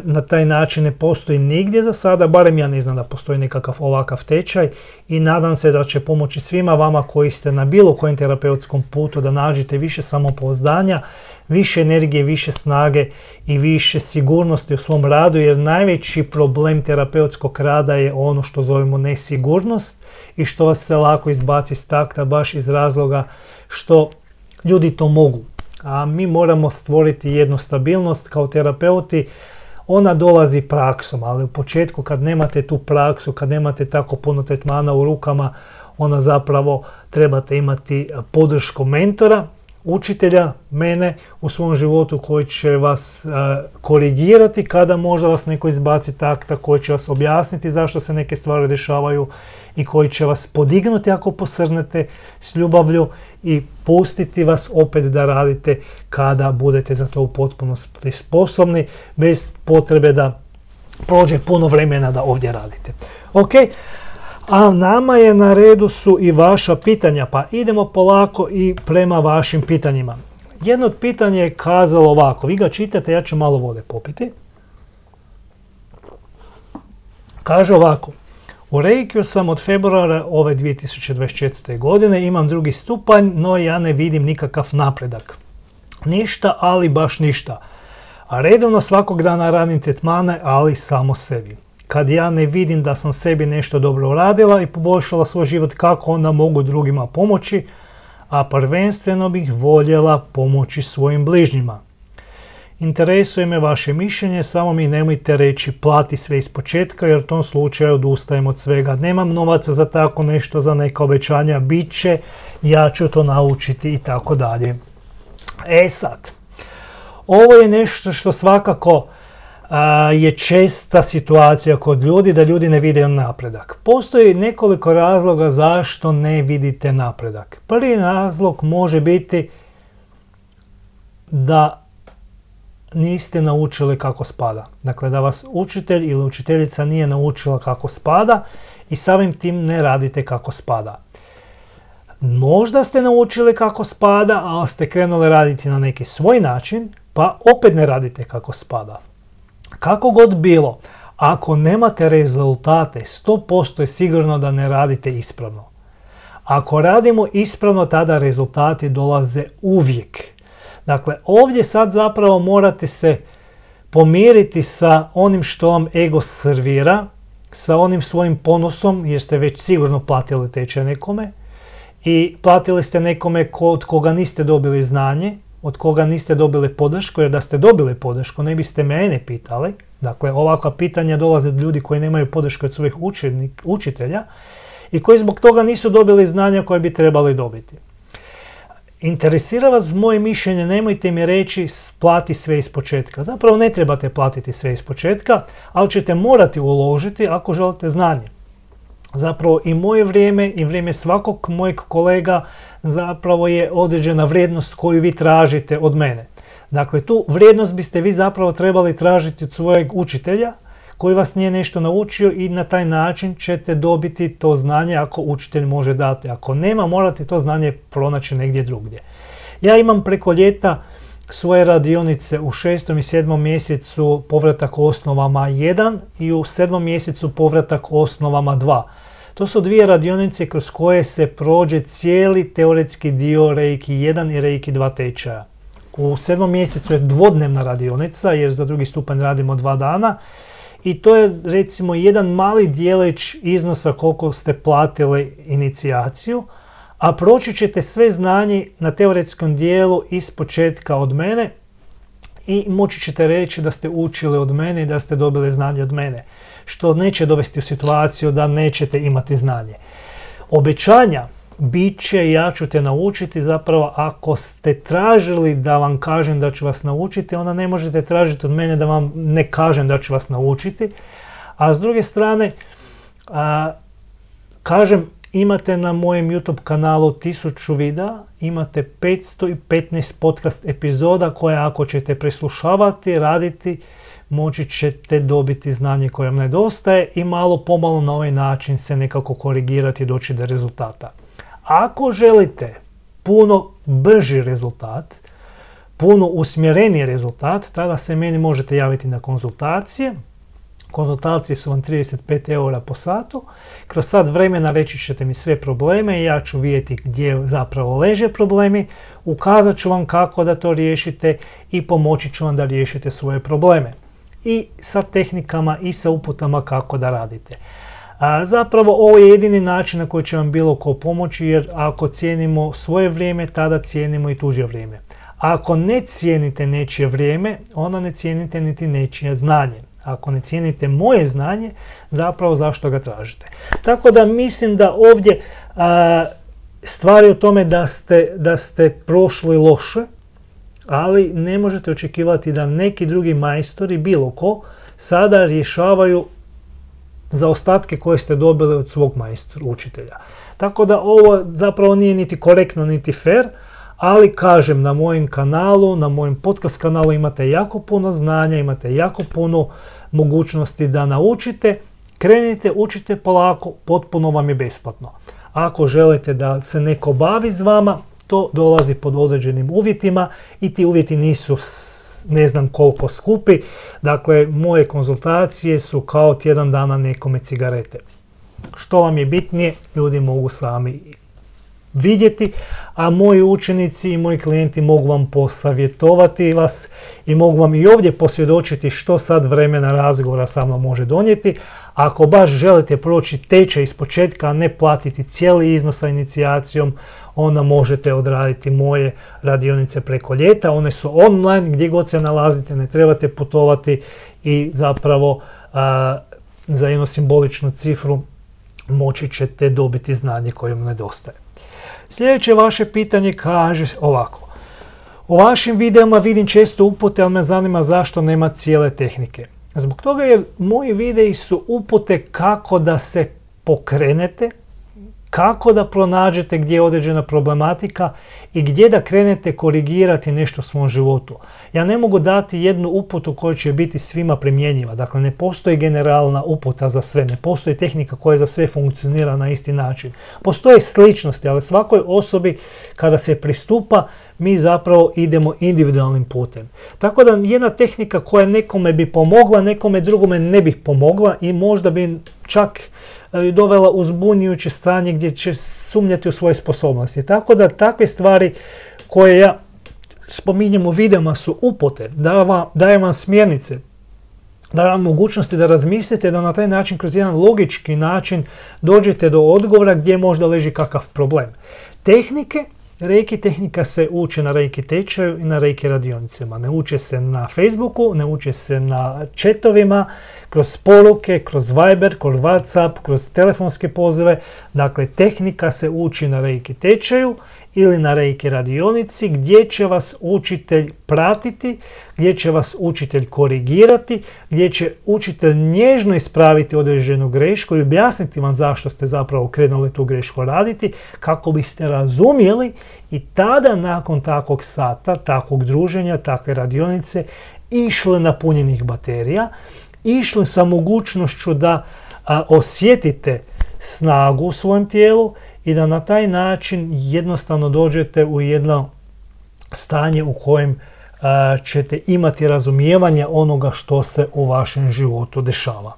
Na taj način ne postoji nigdje za sada, barem ja ne znam da postoji nekakav ovakav tečaj i nadam se da će pomoći svima vama koji ste na bilo kojem terapeutskom putu da nađete više samopouzdanja, više energije, više snage i više sigurnosti u svom radu, jer najveći problem terapeutskog rada je ono što zovemo nesigurnost i što vas se lako izbaci iz takta baš iz razloga što ljudi to mogu. A mi moramo stvoriti jednu stabilnost kao terapeuti. Ona dolazi praksom, ali u početku kad nemate tu praksu, kad nemate tako puno tretmana u rukama, ona zapravo trebate imati podršku mentora, učitelja, mene u svom životu koji će vas korigirati kada možda vas neko izbaci takta, koji će vas objasniti zašto se neke stvari dešavaju i koji će vas podignuti ako posrnete s ljubavlju i pustiti vas opet da radite kada budete za to u potpunosti sposobni, bez potrebe da prođe puno vremena da ovdje radite. Ok, a nama je na redu su i vaša pitanja, pa idemo polako i prema vašim pitanjima. Jedno od pitanja je kazalo ovako, vi ga čitate, ja ću malo vode popiti. Kaže ovako, u Reikiju sam od februara ove 2024. godine, imam 2. stupanj, no ja ne vidim nikakav napredak. Ništa, ali baš ništa. A redovno svakog dana radim tretmane, ali samo sebi. Kad ja ne vidim da sam sebi nešto dobro uradila i poboljšala svoj život, kako onda mogu drugima pomoći, a prvenstveno bih voljela pomoći svojim bližnjima. Interesuje me vaše mišljenje, samo mi nemojte reći plati sve iz početka jer u tom slučaju odustajem od svega. Nemam novaca za tako nešto, za neka obećanja, bit će, ja ću to naučiti i tako dalje. E sad, ovo je nešto što svakako je česta situacija kod ljudi, da ljudi ne vide napredak. Postoji nekoliko razloga zašto ne vidite napredak. Prvi razlog može biti da niste naučili kako spada. Dakle, da vas učitelj ili učiteljica nije naučila kako spada i samim tim ne radite kako spada. Možda ste naučili kako spada, ali ste krenuli raditi na neki svoj način, pa opet ne radite kako spada. Kako god bilo, ako nemate rezultate, 100% je sigurno da ne radite ispravno. Ako radimo ispravno, tada rezultati dolaze uvijek. Dakle, ovdje sad zapravo morate se pomiriti sa onim što vam ego servira, sa onim svojim ponosom, jer ste već sigurno platili tečaj nekome i platili ste nekome od koga niste dobili znanje, od koga niste dobili podršku, jer da ste dobili podršku ne biste mene pitali. Dakle, ovakva pitanja dolaze od ljudi koji nemaju podršku od svojih učitelja i koji zbog toga nisu dobili znanja koje bi trebali dobiti. Interesira vas moje mišljenje, nemojte mi reći plati sve iz početka. Zapravo ne trebate platiti sve iz početka, ali ćete morati uložiti ako želite znanje. Zapravo i moje vrijeme i vrijeme svakog mojeg kolega zapravo je određena vrijednost koju vi tražite od mene. Dakle, tu vrijednost biste vi zapravo trebali tražiti od svojeg učitelja koji vas nije nešto naučio i na taj način ćete dobiti to znanje ako učitelj može dati. Ako nema, morate to znanje pronaći negdje drugdje. Ja imam preko ljeta svoje radionice u 6. i 7. mjesecu povratak osnovama 1 i u 7. mjesecu povratak osnovama 2. To su dvije radionice kroz koje se prođe cijeli teoretski dio Reiki 1 i Reiki 2 tečaja. U 7. mjesecu je dvodnevna radionica jer za 2. stupanj radimo 2 dana. I to je recimo jedan mali dijelić iznosa koliko ste platili inicijaciju, a proći ćete sve znanje na teoretskom dijelu iz početka od mene i moći ćete reći da ste učili od mene i da ste dobili znanje od mene, što neće dovesti u situaciju da nećete imati znanje. Obećanja bit će, ja ću te naučiti, zapravo ako ste tražili da vam kažem da ću vas naučiti, onda ne možete tražiti od mene da vam ne kažem da ću vas naučiti. A s druge strane, kažem, imate na mojem YouTube kanalu 1000 videa, imate 515 podcast epizoda koje ako ćete preslušavati, raditi, moći ćete dobiti znanje koje vam nedostaje i malo pomalo na ovaj način se nekako korigirati i doći do rezultata. Ako želite puno brži rezultat, puno usmjereniji rezultat, tada se meni možete javiti na konzultacije. Konzultacije su vam 35 eura po satu. Kroz sat vremena reći ćete mi sve probleme i ja ću vidjeti gdje zapravo leže problemi, ukazat ću vam kako da to riješite i pomoći ću vam da riješite svoje probleme. I sa tehnikama i sa uputama kako da radite. Zapravo ovo je jedini način na koji će vam bilo ko pomoći, jer ako cijenimo svoje vrijeme, tada cijenimo i tuđe vrijeme. Ako ne cijenite nečije vrijeme, onda ne cijenite niti nečije znanje. Ako ne cijenite moje znanje, zapravo zašto ga tražite. Tako da mislim da ovdje stvari o tome da ste prošli loše, ali ne možete očekivati da neki drugi majstori, bilo ko, sada rješavaju zaostatke koje ste dobili od svog majstora, učitelja. Tako da ovo zapravo nije niti korektno, niti fair, ali kažem, na mojem kanalu, na mojem podcast kanalu imate jako puno znanja, imate jako puno mogućnosti da naučite. Krenite, učite polako, potpuno vam je besplatno. Ako želite da se neko bavi s vama, to dolazi pod određenim uvjetima i ti uvjeti nisu ne znam koliko skupi. Dakle, moje konzultacije su kao tjedan dana nekome cigarete. Što vam je bitnije, ljudi mogu sami vidjeti, a moji učenici i moji klijenti mogu vam posavjetovati vas i mogu vam i ovdje posvjedočiti što sad vremena razgovora sa mnom može donijeti. Ako baš želite proći tečaj iz početka, a ne platiti cijeli iznos sa inicijacijom, onda možete odraditi moje radionice preko ljeta. One su online, gdje god se nalazite, ne trebate putovati i zapravo za jednu simboličnu cifru moći ćete dobiti znanje koje vam nedostaje. Sljedeće vaše pitanje kaže ovako. U vašim videoma vidim često upute, ali me zanima zašto nema cijele tehnike. Zbog toga jer moji videi su upute kako da se pokrenete, kako da pronađete gdje je određena problematika i gdje da krenete korigirati nešto u svom životu. Ja ne mogu dati jednu uputu koja će biti svima primjenjiva. Dakle, ne postoji generalna uputa za sve, ne postoji tehnika koja za sve funkcionira na isti način. Postoje sličnosti, ali svakoj osobi kada se pristupa, mi zapravo idemo individualnim putem. Tako da jedna tehnika koja nekome bi pomogla, nekome drugome ne bi pomogla i možda bi čak dovela u zbunjujuće stanje gdje će sumnjati u svoje sposobnosti. Tako da takve stvari koje ja spominjem u videoma su upute, dajem vam smjernice, dajem vam mogućnosti da razmislite, da na taj način kroz jedan logički način dođete do odgovora gdje možda leži kakav problem. Tehnike, Reiki tehnika se uči na Reiki tečaju i na Reiki radionicama. Ne uče se na Facebooku, ne uče se na chatovima, kroz poruke, kroz Viber, kroz WhatsApp, kroz telefonske pozive. Dakle, tehnika se uči na Reiki tečaju ili na Reiki radionici gdje će vas učitelj pratiti, gdje će vas učitelj korigirati, gdje će učitelj nježno ispraviti određenu grešku i objasniti vam zašto ste zapravo krenuli tu grešku raditi, kako biste razumjeli i tada nakon takvog sata, takvog druženja, takve radionice išli napunjenih baterija, išli sa mogućnošću da osjetite snagu u svojem tijelu i da na taj način jednostavno dođete u jedno stanje u kojem ćete imati razumijevanje onoga što se u vašem životu dešava.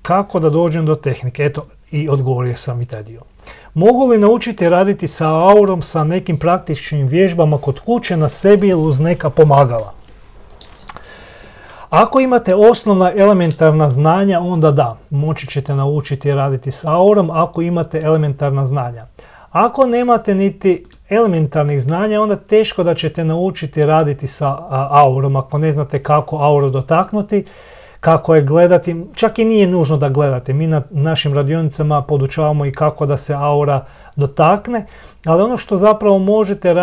Kako da dođem do tehnike? Eto, i odgovorio sam i taj dio. Mogu li naučiti raditi sa aurom, sa nekim praktičnim vježbama kod kuće, na sebi ili uz neka pomagala? Ako imate osnovna elementarna znanja, onda da, moći ćete naučiti raditi s aurom ako imate elementarna znanja. Ako nemate niti elementarnih znanja, onda teško da ćete naučiti raditi sa aurom. Ako ne znate kako auru dotaknuti, kako je gledati, čak i nije nužno da gledate. Mi na našim radionicama podučavamo i kako da se aura dotakne, ali ono što zapravo možete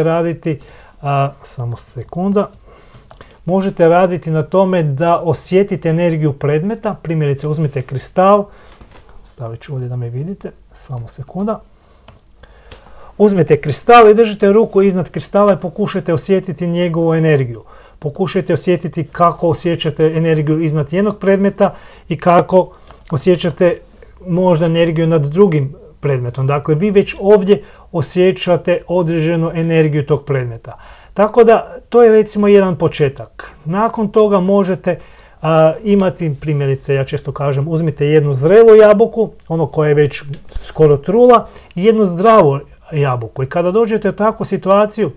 raditi, samo sekunda, možete raditi na tome da osjetite energiju predmeta. Primjerice, uzmite kristal, stavit ću ovdje da me vidite, samo sekunda. Uzmete kristal i držite ruku iznad kristala i pokušajte osjetiti njegovu energiju. Pokušajte osjetiti kako osjećate energiju iznad jednog predmeta i kako osjećate možda energiju nad drugim predmetom. Dakle, vi već ovdje osjećate određenu energiju tog predmeta. Tako da, to je recimo jedan početak. Nakon toga možete imati, primjerice, ja često kažem, uzmite jednu zrelu jabuku, ono koja je već skoro trula, i jednu zdravu jabuku. I kada dođete u takvu situaciju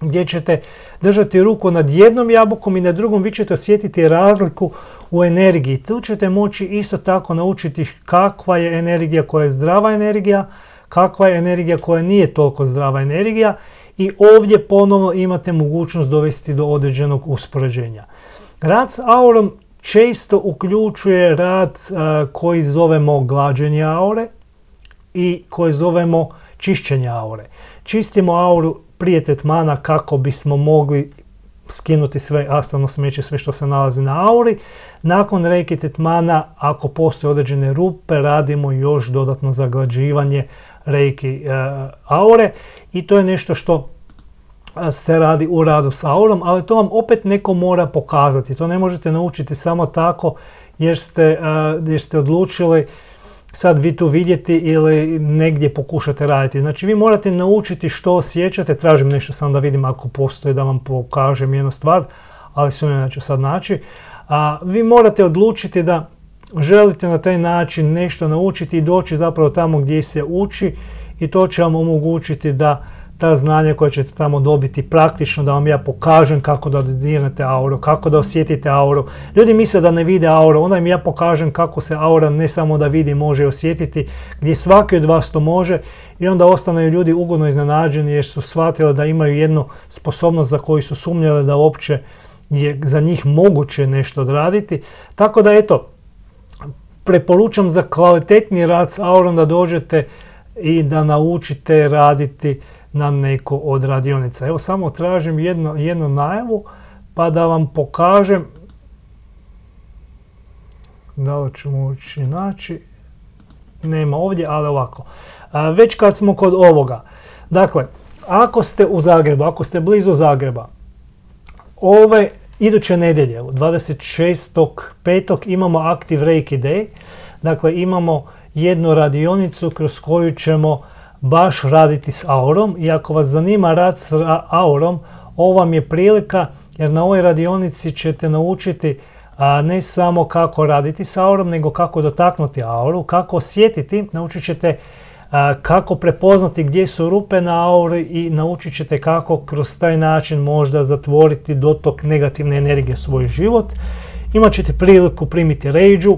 gdje ćete držati ruku nad jednom jabukom i na drugom, vi ćete osjetiti razliku u energiji. Tu ćete moći isto tako naučiti kakva je energija koja je zdrava energija, kakva je energija koja nije toliko zdrava energija, i ovdje ponovno imate mogućnost dovesti do određenog uspoređenja. Rad s aurom često uključuje rad koji zovemo glađenje aure i koji zovemo čišćenje aure. Čistimo auru prije tretmana kako bismo mogli skinuti sve astralno smeće, sve što se nalazi na auri. Nakon reiki tretmana, ako postoje određene rupe, radimo još dodatno zaglađivanje reiki aure, i to je nešto što se radi u radu s aurom, ali to vam opet neko mora pokazati. To ne možete naučiti samo tako jer ste odlučili sad vi tu vidjeti ili negdje pokušate raditi. Znači, vi morate naučiti što osjećate. Tražim nešto samo da vidim ako postoji, da vam pokažem jednu stvar, ali sumnjam da ću sad naći. Vi morate odlučiti da želite na taj način nešto naučiti i doći zapravo tamo gdje se uči, i to će vam omogućiti da ta znanja koja ćete tamo dobiti praktično, da vam ja pokažem kako da dirnete auru, kako da osjetite auru. Ljudi misle da ne vide auru, onda im ja pokažem kako se aura ne samo da vidi, može osjetiti, gdje svaki od vas to može, i onda ostanu ljudi ugodno iznenađeni jer su shvatili da imaju jednu sposobnost za koju su sumnjali da uopće je za njih moguće nešto odraditi. Tako da eto, preporučam za kvalitetni rad s aurom da dođete i da naučite raditi na neko od radionica. Evo, samo tražim jednu najavu pa da vam pokažem da li ću moći naći. Nema ovdje, ali ovako. Već kad smo kod ovoga, dakle, ako ste u Zagrebu, ako ste blizu Zagreba, ove iduće nedjelje, 26.5. imamo Active Reiki Day. Dakle, imamo jednu radionicu kroz koju ćemo baš raditi s aurom, i ako vas zanima rad s aurom, ovo vam je prilika, jer na ovoj radionici ćete naučiti ne samo kako raditi s aurom, nego kako dotaknuti auru, kako osjetiti, naučit ćete kako prepoznati gdje su rupe na auri i naučit ćete kako kroz taj način možda zatvoriti dotok negativne energije u svoj život. Imat ćete priliku primiti reidžu,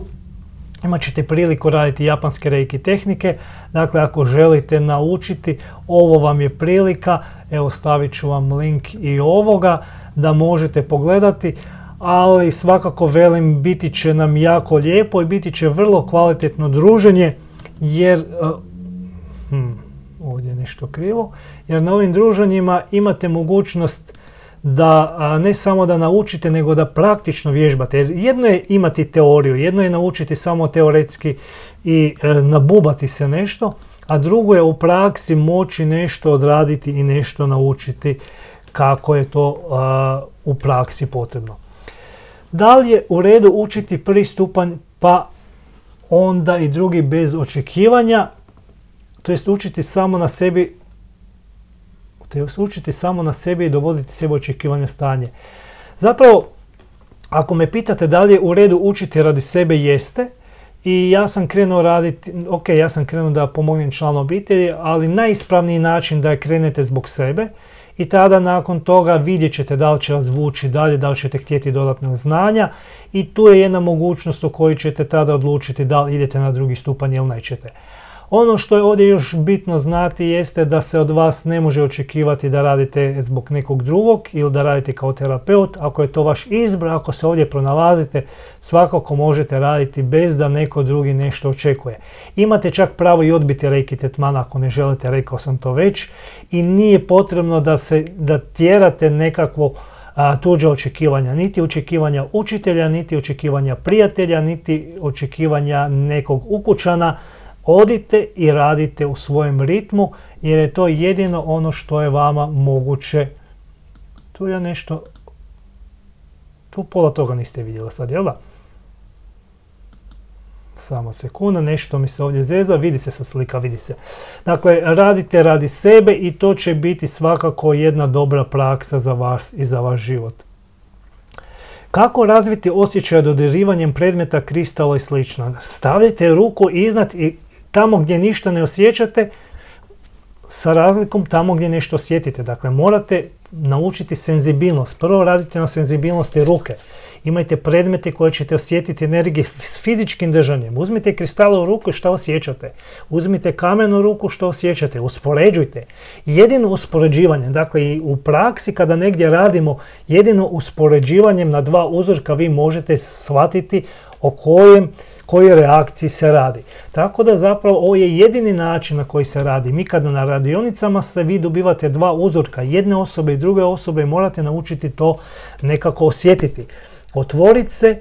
imat ćete priliku raditi japanske reiki tehnike. Dakle, ako želite naučiti, ovo vam je prilika. Evo, stavit ću vam link i ovoga da možete pogledati. Ali svakako velim, biti će nam jako lijepo i biti će vrlo kvalitetno druženje, jer ovdje je nešto krivo, jer na ovim druženjima imate mogućnost da ne samo da naučite, nego da praktično vježbate. Jer jedno je imati teoriju, jedno je naučiti samo teoretski i nabubati se nešto, a drugo je u praksi moći nešto odraditi i nešto naučiti kako je to u praksi potrebno. Da li je u redu učiti prvi stupanj pa onda i drugi bez očekivanja, to jest učiti samo na sebi i dovoditi sebe očekivanja stanje. Zapravo, ako me pitate da li je u redu učiti radi sebe, jeste. I ja sam krenuo raditi, ja sam krenuo da pomognem članu obitelji, ali najispravniji način da je krenete zbog sebe, i tada nakon toga vidjet ćete da li će vas vući dalje, da li ćete htjeti dodatnog znanja, i tu je jedna mogućnost u kojoj ćete tada odlučiti da li idete na drugi stupanj ili nećete. Ono što je ovdje još bitno znati jeste da se od vas ne može očekivati da radite zbog nekog drugog ili da radite kao terapeut. Ako je to vaš izbor, ako se ovdje pronalazite, svakako možete raditi bez da neko drugi nešto očekuje. Imate čak pravo i odbiti reiki tretman ako ne želite, rekao sam to već, i nije potrebno da tjerate nekakvo tuđe očekivanja, niti očekivanja učitelja, niti očekivanja prijatelja, niti očekivanja nekog ukućana. Odite i radite u svojem ritmu, jer je to jedino ono što je vama moguće. Tu pola toga niste vidjeli sad, jel da? samo sekunda, nešto mi se ovdje zeza, vidi se sa slika, vidi se. Dakle, radite radi sebe i to će biti svakako jedna dobra praksa za vas i za vaš život. Kako razviti osjećaj dodirivanjem predmeta, kristala i sl. Stavite ruku iznad i tamo gdje ništa ne osjećate, sa razlikom tamo gdje nešto osjetite. Dakle, morate naučiti senzibilnost. Prvo radite na senzibilnosti ruke. Imajte predmete koje ćete osjetiti energije s fizičkim držanjem. Uzmite kristale u ruku i što osjećate. Uzmite kamen u ruku, što osjećate. Uspoređujte. Jedino uspoređivanje, dakle i u praksi kada negdje radimo, jedino uspoređivanjem na dva uzorka vi možete shvatiti o kojoj reakciji se radi. Tako da zapravo ovo je jedini način na koji se radi. Mi kada na radionicama vi dobivate dva uzorka, jedne osobe i druge osobe, i morate naučiti to nekako osjetiti. Otvoriti se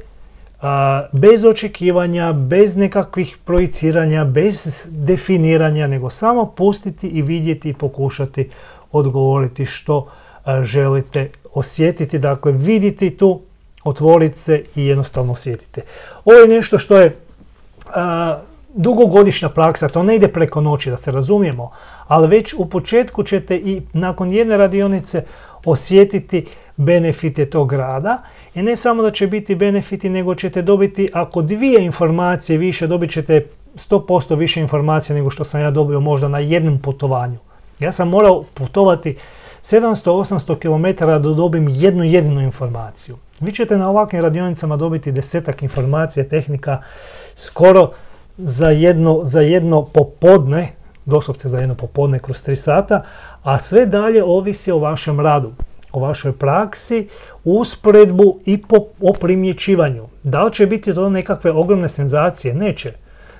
bez očekivanja, bez nekakvih projiciranja, bez definiranja, nego samo pustiti i vidjeti i pokušati odgovoriti što želite osjetiti. Dakle, vidite tu, otvoriti se i jednostavno osjetite. Ovo je nešto što je dugogodišnja praksa, to ne ide preko noći, da se razumijemo, ali već u početku ćete i nakon jedne radionice osjetiti benefite tog rada. I ne samo da će biti benefiti, nego ćete dobiti, ako dvije informacije više, dobit ćete 100% više informacija nego što sam ja dobio možda na jednom putovanju. Ja sam morao putovati 700-800 km da dobim jednu jedinu informaciju. Vi ćete na ovakvim radionicama dobiti 10-ak informacija, tehnika, skoro za jedno popodne, doslovce za jedno popodne kroz 3 sata, a sve dalje ovisi o vašem radu, o vašoj praksi, usporedbu i o primjećivanju. Da li će biti to nekakve ogromne senzacije? Neće.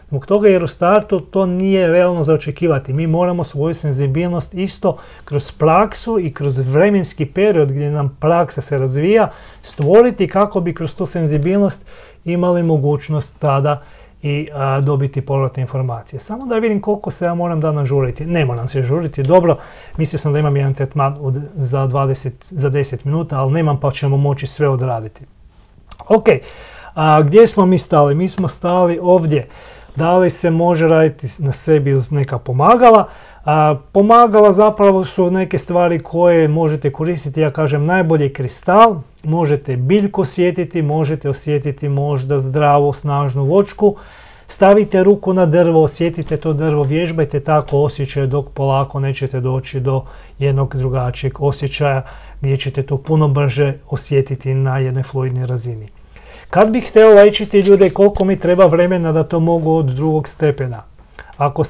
Zbog toga jer u startu to nije realno za očekivati. Mi moramo svoju senzibilnost isto kroz praksu i kroz vremenski period gdje nam praksa se razvija stvoriti kako bi kroz tu senzibilnost imali mogućnost tada i dobiti povratne informacije. Samo da vidim koliko se ja moram danas žuriti. Ne moram se žuriti, dobro. Mislio sam da imam jedan tretman za 10 minuta, ali nemam, pa ćemo moći sve odraditi. Ok, gdje smo mi stali? Mi smo stali ovdje. Da li se može raditi na sebi uz neka pomagala? Pomagala zapravo su neke stvari koje možete koristiti, ja kažem najbolji kristal, možete biljku osjetiti, možete osjetiti možda zdravu, snažnu voćku, stavite ruku na drvo, osjetite to drvo, vježbajte tako osjećaj dok polako nećete doći do jednog drugačijeg osjećaja gdje ćete to puno brže osjetiti na jednoj fluidnoj razini. Kad bih htio lečiti ljude, koliko mi treba vremena da to mogu od drugog stepena? Ako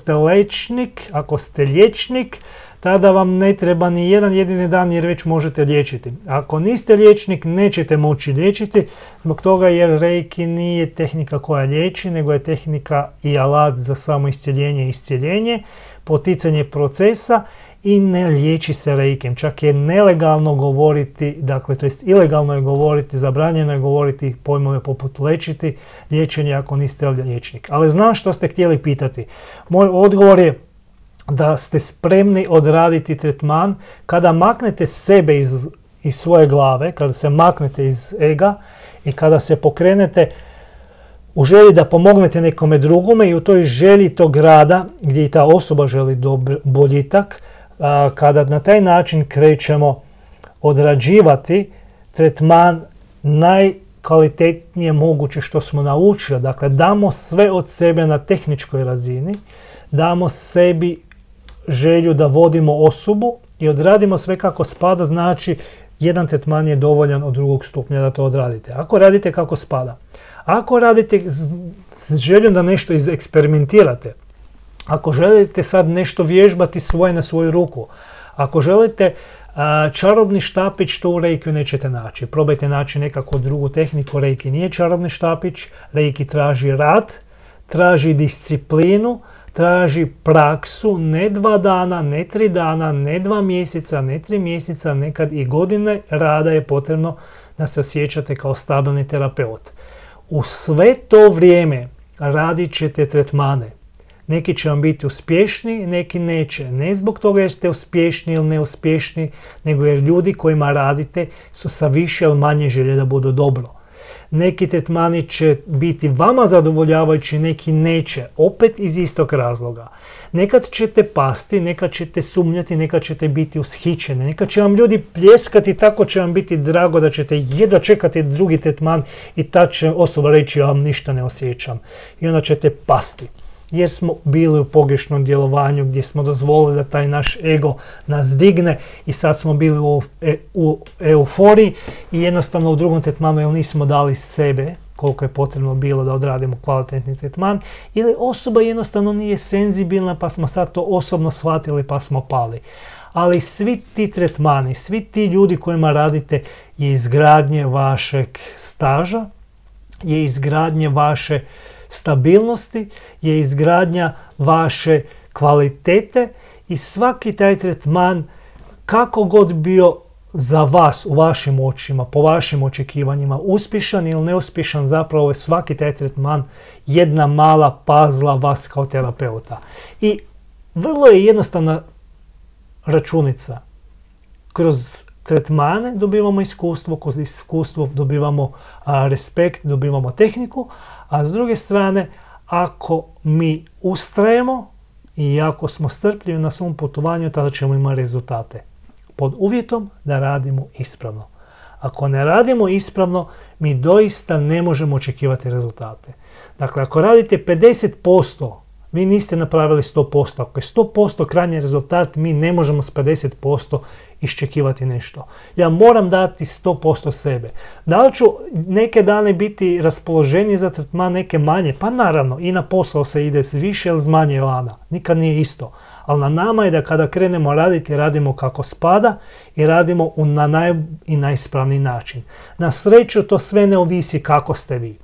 ste liječnik, tada vam ne treba ni jedan jedini dan jer već možete liječiti. Ako niste liječnik, nećete moći liječiti, zbog toga jer reiki nije tehnika koja liječi, nego je tehnika i alat za samo iscjeljenje i iscjeljenje, poticanje procesa i ne liječi se reikiem. Čak je nelegalno govoriti, dakle, to jest ilegalno je govoriti, zabranjeno je govoriti pojmove poput lečiti, liječenje ako niste liječnik. Ali znam što ste htjeli pitati. Moj odgovor je da ste spremni odraditi tretman kada maknete sebe iz svoje glave, kada se maknete iz ega i kada se pokrenete u želji da pomognete nekome drugome i u toj želji tog rada gdje i ta osoba želi boljitak, kada na taj način krećemo odrađivati tretman najkvalitetnije moguće što smo naučili. Dakle, damo sve od sebe na tehničkoj razini, damo sebi želju da vodimo osobu i odradimo sve kako spada, znači jedan tretman je dovoljan od drugog stupnja da to odradite. Ako radite kako spada, ako radite s željom da nešto eksperimentirate, ako želite sad nešto vježbati svoje na svoju ruku, ako želite čarobni štapić, to u reikiju nećete naći. Probajte naći nekakvu drugu tehniku. Reiki nije čarobni štapić, reiki traži rad, traži disciplinu, traži praksu, ne 2 dana, ne 3 dana, ne 2 mjeseca, ne 3 mjeseca, nekad i godine rada je potrebno da se osjećate kao stabilni terapeut. U sve to vrijeme radit ćete tretmane. Neki će vam biti uspješni, neki neće. Ne zbog toga jer ste uspješni ili neuspješni, nego jer ljudi kojima radite su sa više ili manje želje da budu dobro. Neki tretmani će biti vama zadovoljavajući, neki neće, opet iz istog razloga. Nekad ćete pasti, nekad ćete sumnjati, nekad ćete biti ushićeni, nekad će vam ljudi pljeskati, tako će vam biti drago da ćete jedva čekati drugi tretman i tad će osoba reći ja vam ništa ne osjećam. I onda ćete pasti. Jer smo bili u pogrešnom djelovanju gdje smo dozvolili da taj naš ego nas digne i sad smo bili u euforiji i jednostavno u drugom tretmanu jer nismo dali sebe koliko je potrebno bilo da odradimo kvalitetni tretman ili osoba jednostavno nije senzibilna pa smo sad to osobno shvatili pa smo pali. Ali svi ti tretmani, svi ti ljudi kojima radite je izgradnje vašeg staža, je izgradnje vaše stabilnosti, je izgradnja vaše kvalitete i svaki taj tretman kako god bio za vas u vašim očima, po vašim očekivanjima uspješan ili neuspješan, zapravo je svaki taj tretman jedna mala pazla vas kao terapeuta. I vrlo je jednostavna računica. Kroz tretmane dobivamo iskustvo, kroz iskustvo dobivamo respekt, dobivamo tehniku, a s druge strane, ako mi ustrajemo i ako smo strpljivi na svom putovanju, tada ćemo imati rezultate. Pod uvjetom da radimo ispravno. Ako ne radimo ispravno, mi doista ne možemo očekivati rezultate. Dakle, ako radite 50%, vi niste napravili 100%. Ako je 100% krajnji rezultat, mi ne možemo s 50% iščekivati nešto. Ja moram dati 100% sebe. Da li ću neke dane biti raspoloženiji za tretman, neke manje? Pa naravno, i na posao se ide s više ili s manje elana. Nikad nije isto. Ali na nama je da kada krenemo raditi, radimo kako spada i radimo na najispravniji način. Na sreću to sve ne ovisi kako ste vi.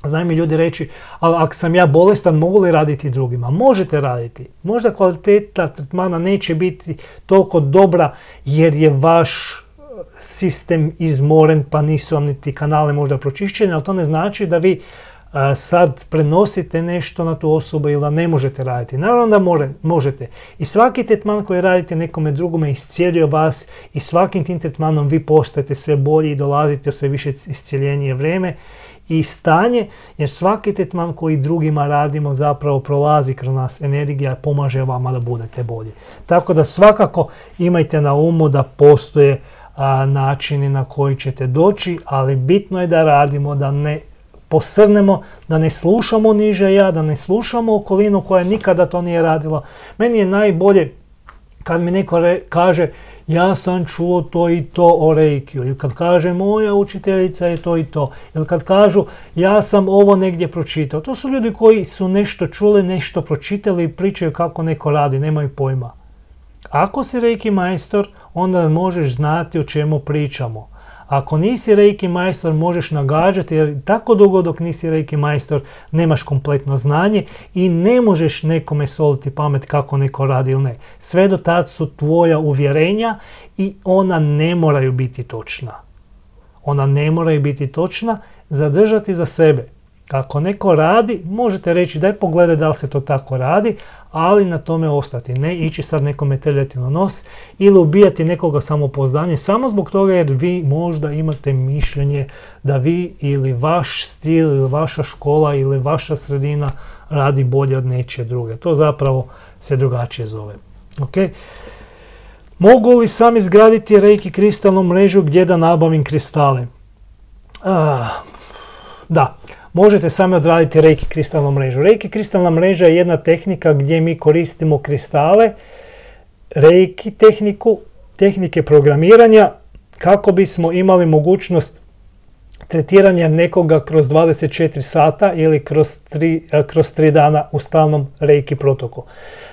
Znaju mi ljudi reći, ali ako sam ja bolestan, mogu li raditi drugima? Možete raditi. Možda kvaliteta tretmana neće biti toliko dobra jer je vaš sistem izmoren pa nisu vam niti kanale možda pročišćeni, ali to ne znači da vi sad prenosite nešto na tu osobu ili da ne možete raditi. Naravno da možete. I svaki tretman koji radite nekome drugome iscijeljuje vas i svakim tim tretmanom vi postajete sve bolji i dolazite u sve više iscijeljenije vrijeme i stanje, jer svaki tretman koji drugima radimo zapravo prolazi kroz nas energija, pomaže vama da budete bolji. Tako da svakako imajte na umu da postoje načini na koji ćete doći, ali bitno je da radimo, da ne posrnemo, da ne slušamo niže ja, da ne slušamo okolinu koja nikada to nije radila. Meni je najbolje kad mi neko kaže ja sam čuo to i to o reikiju, ili kad kaže moja učiteljica je to i to, ili kad kažu ja sam ovo negdje pročitao. To su ljudi koji su nešto čuli, nešto pročitali i pričaju kako neko radi, nemaju pojma. Ako si reiki majstor, onda možeš znati o čemu pričamo. Ako nisi reiki majstor, možeš nagađati, jer tako dugo dok nisi reiki majstor nemaš kompletno znanje i ne možeš nekome soliti pamet kako neko radi ili ne. Sve do tad su tvoja uvjerenja i ona ne moraju biti točna. Ona ne moraju biti točna, zadržati za sebe. Ako neko radi, možete reći daj pogledaj da li se to tako radi, ali na tome ostati. Ne ići sad nekome trljati na nos ili ubijati nekoga samopouzdanje samo zbog toga jer vi možda imate mišljenje da vi ili vaš stil ili vaša škola ili vaša sredina radi bolje od nečije druge. To zapravo se drugačije zove. Okay? Mogu li sam izgraditi reiki kristalnu mrežu gdje da nabavim kristale? Da. Možete sami odraditi reiki kristalnu mrežu. Reiki kristalna mreža je jedna tehnika gdje mi koristimo kristale, reiki tehniku, tehnike programiranja kako bismo imali mogućnost tretiranja nekoga kroz 24 sata ili kroz 3 dana u stalnom reiki protoku.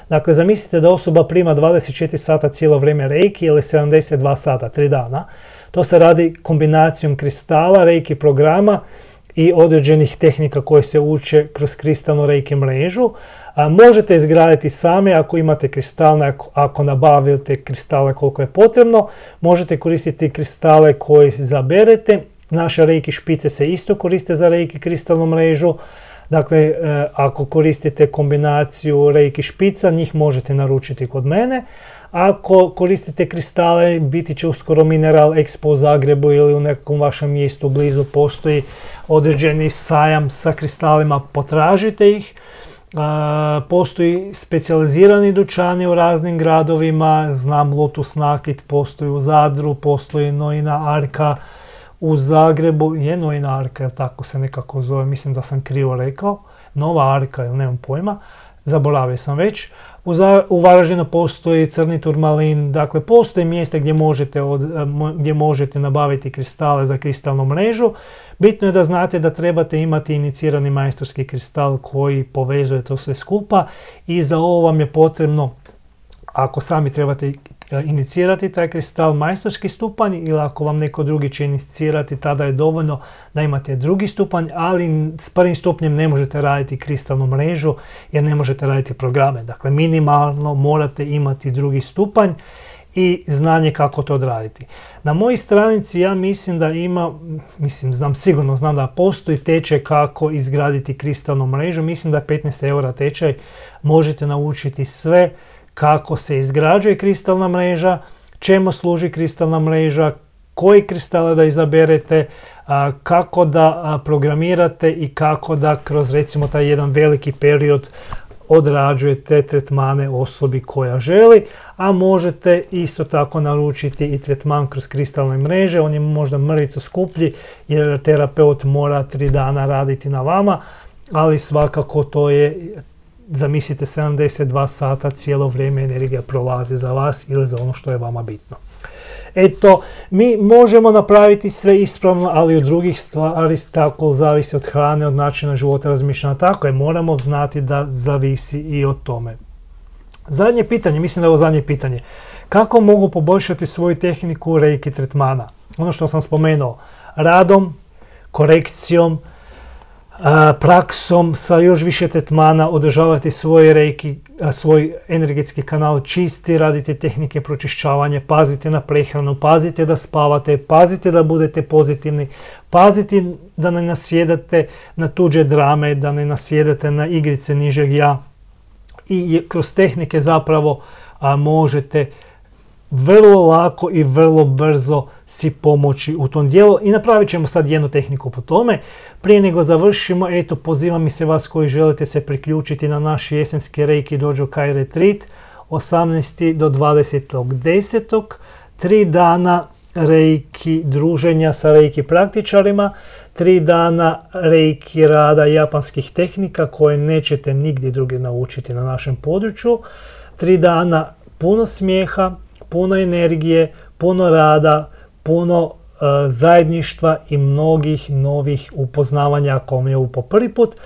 Dakle, zamislite da osoba prima 24 sata cijelo vrijeme reiki ili 72 sata, 3 dana. To se radi kombinacijom kristala, reiki programa i određenih tehnika koje se uče kroz kristalnu reiki mrežu. Možete izgraditi sami ako imate kristalne, ako nabavite kristale koliko je potrebno. Možete koristiti kristale koje izaberete. Naše reiki špice se isto koriste za reiki kristalnu mrežu. Dakle, ako koristite kombinaciju reiki špica, njih možete naručiti kod mene. Ako koristite kristale, biti će uskoro Mineral Expo u Zagrebu ili u nekom vašem mjestu blizu postoji određeni sajam sa kristalima, potražite ih. Postoji specijalizirani dućani u raznim gradovima, znam Lotus Nakit postoji u Zadru, postoji Noina Arka u Zagrebu, je Noina Arka, tako se nekako zove, mislim da sam krivo rekao, Nova Arka, nemam pojma, zaboravio sam već. U Varaždinu postoji crni turmalin, dakle postoje mjesta gdje možete nabaviti kristale za kristalnu mrežu. Bitno je da znate da trebate imati inicirani majstorski kristal koji povezuje to sve skupa i za ovo vam je potrebno, ako sami trebate inicirati taj kristal, majstorski stupanj, ili ako vam neko drugi će inicirati, tada je dovoljno da imate drugi stupanj, ali s prvim stupnjem ne možete raditi kristalnu mrežu jer ne možete raditi programe. Dakle, minimalno morate imati drugi stupanj i znanje kako to odraditi. Na mojoj stranici ja mislim da ima, znam da postoji tečaj kako izgraditi kristalnu mrežu, mislim da je 15 eura tečaj, možete naučiti sve kako se izgrađuje kristalna mreža, čemu služi kristalna mreža, koji kristale da izaberete, kako da programirate i kako da kroz recimo taj jedan veliki period odrađujete tretmane osobi koja želi, a možete isto tako naručiti i tretman kroz kristalne mreže. On je možda mrvicu skuplji jer terapeut mora 3 dana raditi na vama, ali svakako to je, zamislite, 72 sata cijelo vrijeme energija prolazi za vas ili za ono što je vama bitno. Eto, mi možemo napraviti sve ispravno, ali od drugih stvari tako zavisi od hrane, od načina života, razmišljanja. Tako je, moramo znati da zavisi i od tome. Zadnje pitanje, mislim da je ovo zadnje pitanje. Kako mogu poboljšati svoju tehniku reiki tretmana? Ono što sam spomenuo, radom, korekcijom, praksom sa još više tretmana, održavati svoj energetski kanal čisti, radite tehnike pročišćavanja, pazite na prehranu, pazite da spavate, pazite da budete pozitivni, pazite da ne nasjedate na tuđe drame, da ne nasjedate na igrice nižeg ja. I kroz tehnike zapravo možete vrlo lako i vrlo brzo si pomoći u tom dijelu. I napravit ćemo sad jednu tehniku po tome. Prije nego završimo, eto, pozivam i se vas koji želite se priključiti na naš jesenski Reiki Dojo Kai Retreat 18. do 20.10. 3 dana Reiki druženja sa Reiki praktičarima, 3 dana Reiki rada japanskih tehnika koje nećete nigdje drugdje naučiti na našem području, 3 dana puno smijeha, puno energije, puno rada, puno zajedništva i mnogih novih upoznavanja. Ako mi je ovo po prvi put,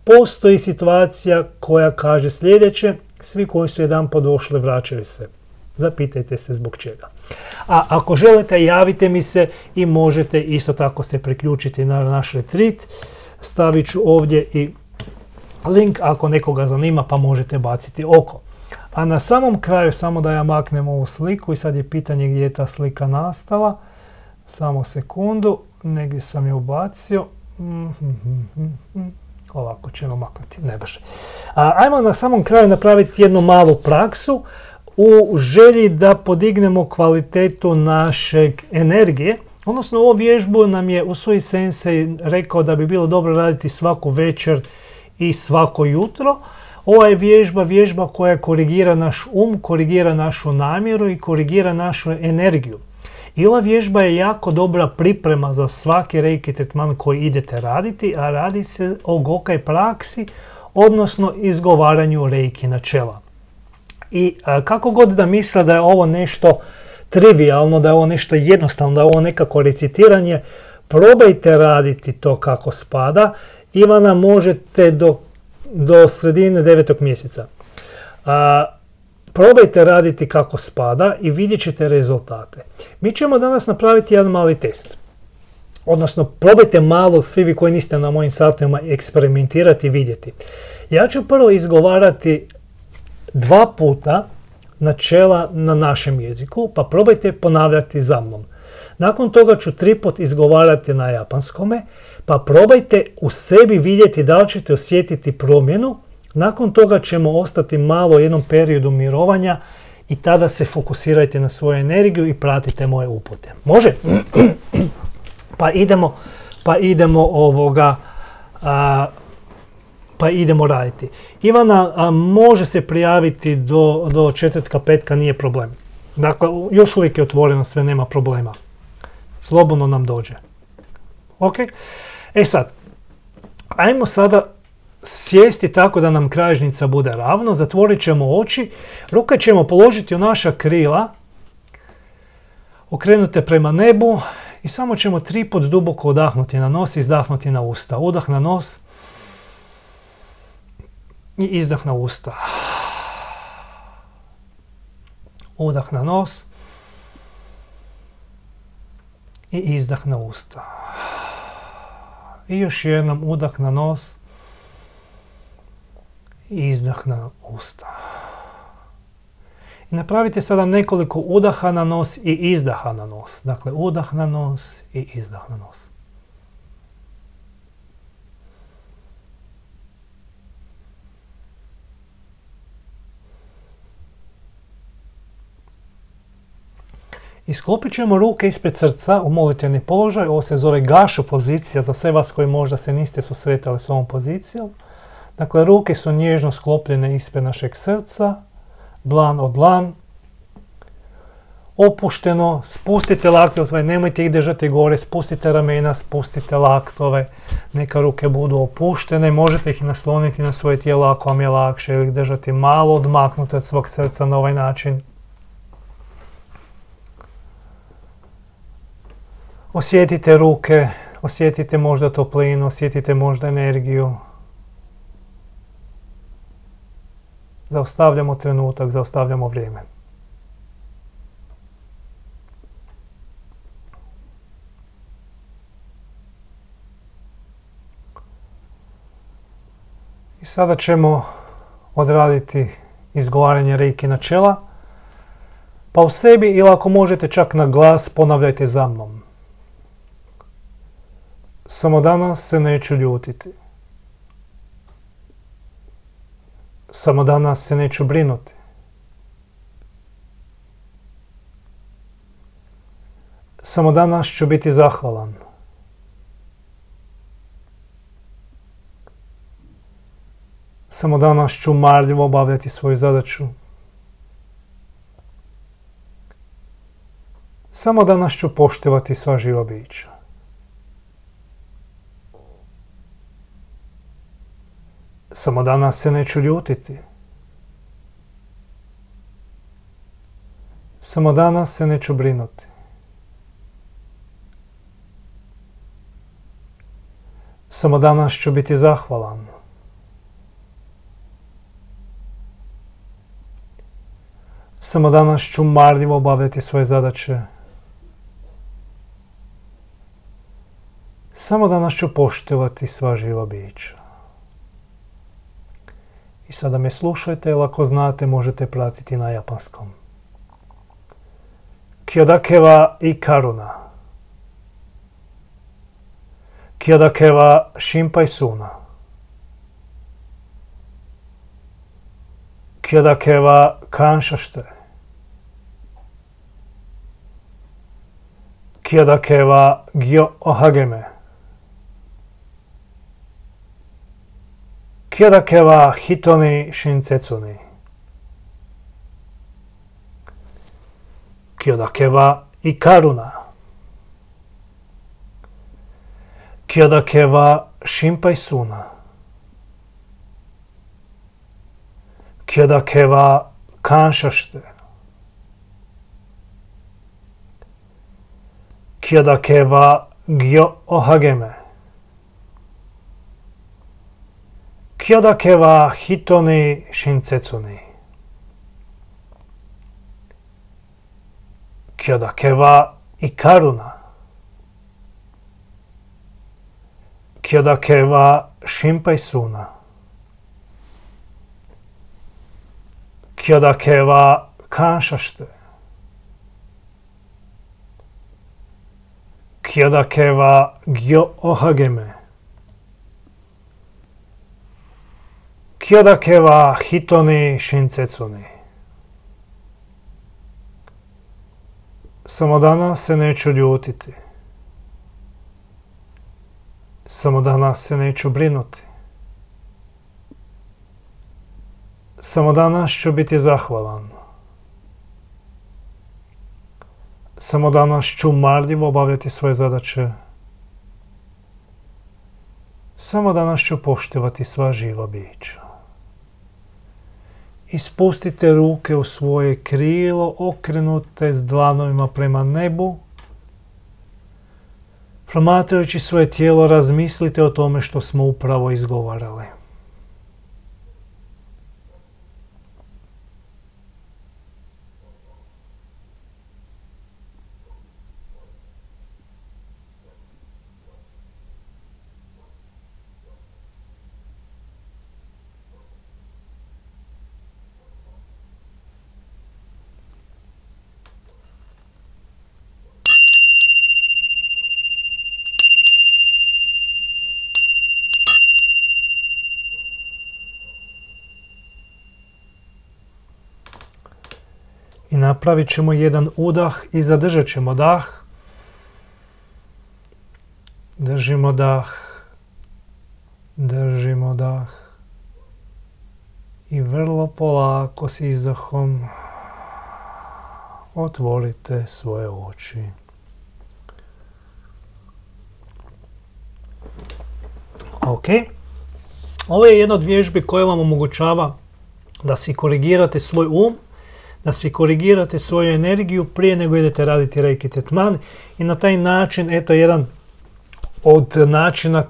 postoji situacija koja kaže sljedeće: svi koji su jedanput došli vraćaju se. Zapitajte se zbog čega. A ako želite, javite mi se i možete isto tako se priključiti na naš retreat. Stavit ću ovdje i link ako nekoga zanima, pa možete baciti oko. A na samom kraju, samo da ja maknem ovu sliku, i sad je pitanje gdje je ta slika nastala. Samo sekundu, negdje sam je ubacio. Ovako ćemo maknuti, ne baš. Ajmo na samom kraju napraviti jednu malu praksu u želji da podignemo kvalitetu našeg energije. Odnosno, ovu vježbu nam je Usui Sensei rekao da bi bilo dobro raditi svaku večer i svako jutro. Ova je vježba koja korigira naš korigira našu namjeru i korigira našu energiju. I ova vježba je jako dobra priprema za svaki reiki tretman koji idete raditi, a radi se o Gokai praksi, odnosno izgovaranju reiki načela. I kako god da misle da je ovo nešto trivialno, da je ovo nešto jednostavno, da je ovo nekako recitiranje, probajte raditi to kako spada. Ivana, možete do sredine 9. mjeseca. Probajte raditi kako spada i vidjet ćete rezultate. Mi ćemo danas napraviti jedan mali test. Odnosno, probajte malo, svi vi koji niste na mojim savjetima, eksperimentirati i vidjeti. Ja ću prvo izgovarati 2 puta načela na našem jeziku, pa probajte ponavljati za mnom. Nakon toga ću 3 put izgovarati na japanskome, pa probajte u sebi vidjeti da li ćete osjetiti promjenu. Nakon toga ćemo ostati malo u jednom periodu mirovanja i tada se fokusirajte na svoju energiju i pratite moje upute. Može? Pa idemo raditi. Ivana, može se prijaviti do četvrtka, petka, nije problem. Dakle, još uvijek je otvoreno sve, nema problema. Slobodno nam dođe. Ok? E sad, ajmo sada sjesti tako da nam kralježnica bude ravno, zatvorit ćemo oči, ruke ćemo položiti u naša krila, okrenute prema nebu i samo ćemo 3 put duboko udahnuti na nos i izdahnuti na usta. Udah na nos i izdah na usta. Udah na nos i izdah na usta. I još jednom udah na nos i izdah na usta. I napravite sada nekoliko udaha na nos i izdaha na nos. Dakle, udah na nos i izdah na nos. I sklopit ćemo ruke ispred srca u molitveni položaj. Ovo se zove gašu pozicija za sve vas koji možda se niste susretali s ovom pozicijom. Dakle, ruke su nježno sklopljene ispred našeg srca, dlan od dlan. Opušteno, spustite laktove, nemojte ih držati gore, spustite ramena, spustite laktove. Neka ruke budu opuštene, možete ih nasloniti na svoje tijelo ako vam je lakše ili ih držati malo odmaknute od svog srca na ovaj način. Osjetite ruke, osjetite možda toplinu, osjetite možda energiju. Zaustavljamo trenutak, zaustavljamo vrijeme. I sada ćemo odraditi izgovaranje reiki načela. Pa u sebi ili ako možete čak na glas ponavljajte za mnom. Samo danas se neću ljutiti. Samo danas se neću brinuti. Samo danas ću biti zahvalan. Samo danas ću marljivo obavljati svoju zadaću. Samo danas ću poštivati sva živa bića. Samo danas se neću ljutiti. Samo danas se neću brinuti. Samo danas ću biti zahvalan. Samo danas ću marljivo obavljati svoje zadaće. Samo danas ću poštivati sva živa bića. I sada me slušajte, jer ako znate možete pratiti na japanskom. Kyodake wa ikaruna. Kyodake wa shinpai suna. Kyodake wa kansha shite. Kyodake wa gyo o hageme. Kyodake wa hito ni shinsetsu ni. Kyodake wa ikaruna. Kyodake wa shinpai suna. Kyodake wa kansha shite. Kyodake wa gyo o hageme. Kyodake wa hito ni shinsetsu ni. Kyodake wa ikaruna. Kyodake wa shinpai suna. Kyodake wa kansha shite. Kyodake wa gyo o hageme. Kyodake wa hito ni shinsetsu ni. Samo danas se neću ljutiti. Samo danas se neću brinuti. Samo danas ću biti zahvalan. Samo danas ću marljivo obavljati svoje zadaće. Samo danas ću poštivati sva živa bića. Ispustite ruke u svoje krilo, okrenute s dlanovima prema nebu. Promatrajući svoje tijelo, razmislite o tome što smo upravo izgovarali. I napravit ćemo jedan udah i zadržat ćemo dah. Držimo dah. Držimo dah. I vrlo polako s izdahom otvorite svoje oči. Ok. Ovo je jedna od vježbi koja vam omogućava da si korigirate svoj um, da si korigirate svoju energiju prije nego idete raditi reiki tretman i na taj način, eto jedan od načina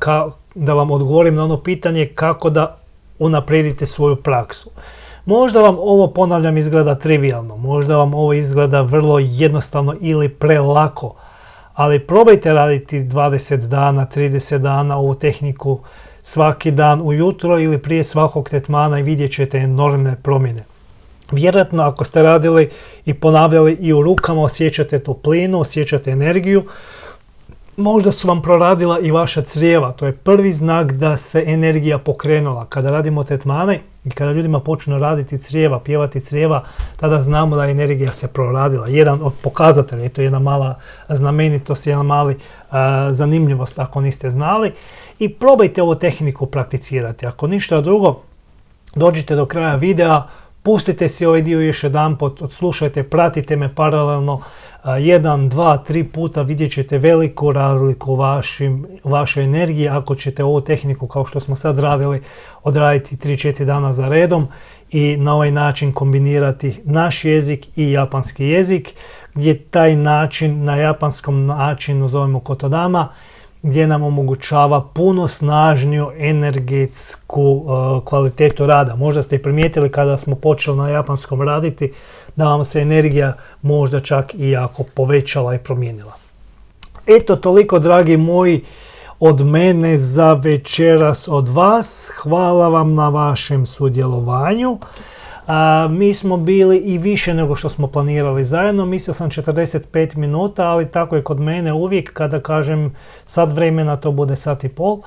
da vam odgovorim na ono pitanje kako da unaprijedite svoju praksu. Možda vam ovo, ponavljam, izgleda trivialno, možda vam ovo izgleda vrlo jednostavno ili prelako, ali probajte raditi 20 dana, 30 dana ovu tehniku svaki dan ujutro ili prije svakog tretmana i vidjet ćete enormne promjene. Vjerojatno ako ste radili i ponavljali i u rukama osjećate toplinu, osjećate energiju. Možda su vam proradila i vaša crijeva. To je prvi znak da se energija pokrenula. Kada radimo tretmane i kada ljudima počnu raditi crijeva, pjevati crijeva, tada znamo da energija se proradila. Jedan od pokazatelja, to je jedna mala znamenitost, jedna mali zanimljivost ako niste znali. I probajte ovu tehniku prakticirati. Ako ništa drugo, dođite do kraja videa, pustite si ovaj dio još jedanput, odslušajte, pratite me paralelno 1, 2, 3 puta, vidjet ćete veliku razliku vaše energije ako ćete ovu tehniku kao što smo sad radili odraditi 3-4 dana za redom i na ovaj način kombinirati naš jezik i japanski jezik, gdje taj način, na japanskom načinu zovemo kotodama, gdje nam omogućava puno snažniju energetsku kvalitetu rada. Možda ste primijetili kada smo počeli na japanskom raditi da vam se energija možda čak i jako povećala i promijenila. Eto toliko, dragi moji, od mene za večeras od vas. Hvala vam na vašem sudjelovanju. Mi smo bili i više nego što smo planirali zajedno. Mislio sam 45 minuta, ali tako je kod mene uvijek. Kada kažem sat vremena, to bude sat i pol.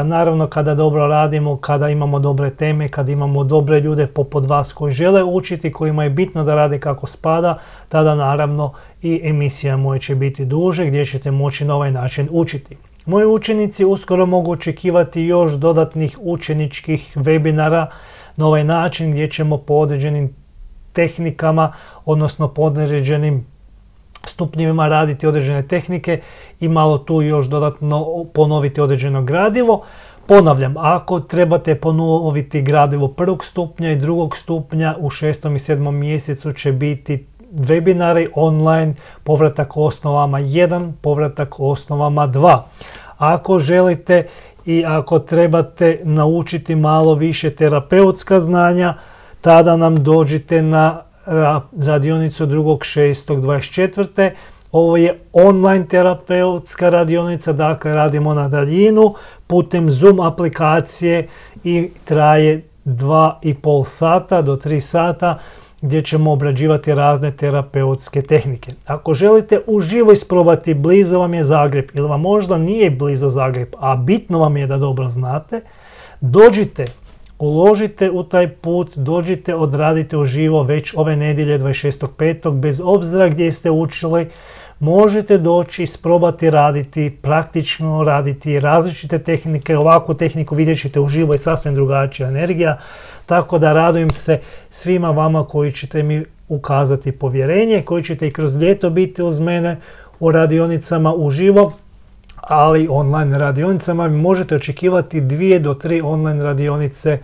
Naravno, kada dobro radimo, kada imamo dobre teme, kada imamo dobre ljude poput vas koji žele učiti, kojima je bitno da rade kako spada, tada naravno i emisija moja će biti duže gdje ćete moći na ovaj način učiti. Moji učenici uskoro mogu očekivati još dodatnih učeničkih webinara na ovaj način gdje ćemo po određenim tehnikama, odnosno po određenim stupnjevima raditi određene tehnike i malo tu još dodatno ponoviti određeno gradivo. Ponavljam, ako trebate ponoviti gradivo prvog stupnja i drugog stupnja, u 6. i 7. mjesecu će biti webinari online, povratak osnovama 1, povratak osnovama 2. Ako želite i ako trebate naučiti malo više terapeutska znanja, tada nam dođite na radionicu 2.6.24. Ovo je online terapeutska radionica, dakle radimo na daljinu putem Zoom aplikacije i traje 2,5 sata do 3 sata gdje ćemo obrađivati razne terapeutske tehnike. Ako želite uživo isprobati, blizu vam je Zagreb ili vam možda nije blizu Zagreb, a bitno vam je da dobro znate, dođite uložite u taj put, dođite, odradite uživo već ove nedjelje 26.5. bez obzira gdje ste učili. Možete doći, isprobati raditi, praktično raditi različite tehnike. Ovakvu tehniku vidjet ćete uživo i sasvim drugačija energija. Tako da radujem se svima vama koji ćete mi ukazati povjerenje, koji ćete i kroz ljeto biti uz mene u radionicama uživo, ali online radionicama. Možete očekivati 2 do 3 online radionice,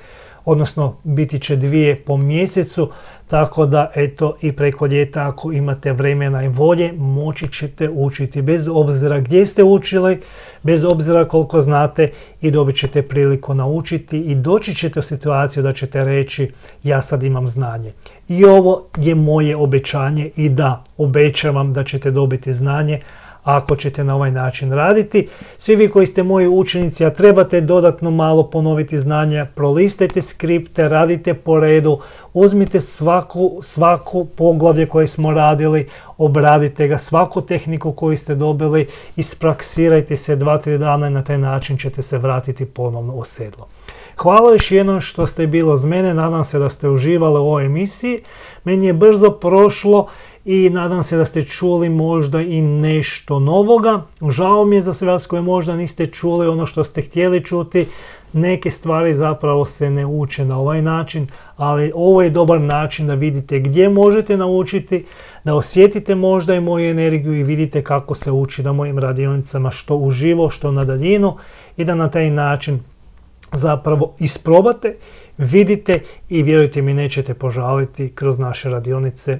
odnosno biti će 2 po mjesecu, tako da eto i preko ljeta ako imate vremena i volje moći ćete učiti bez obzira gdje ste učili, bez obzira koliko znate i dobit ćete priliku naučiti i doći ćete u situaciju da ćete reći ja sad imam znanje. I ovo je moje obećanje i da, obećavam da ćete dobiti znanje ako ćete na ovaj način raditi. Svi vi koji ste moji učenici, a trebate dodatno malo ponoviti znanja, prolistajte skripte, radite po redu, uzmite svaku poglavlje koje smo radili, obradite ga, svaku tehniku koju ste dobili, ispraksirajte se 2-3 dana i na taj način ćete se vratiti ponovno u sedlo. Hvala još jednom što ste bili uz mene, nadam se da ste uživali u ovoj emisiji. Meni je brzo prošlo i nadam se da ste čuli možda i nešto novoga. Žao mi je za sve vas koji možda niste čuli ono što ste htjeli čuti. Neke stvari zapravo se ne uče na ovaj način, ali ovo je dobar način da vidite gdje možete naučiti, da osjetite možda i moju energiju i vidite kako se uči na mojim radionicama, što uživo, što na daljinu, i da na taj način zapravo isprobate, vidite i vjerujte mi nećete požaliti kroz naše radionice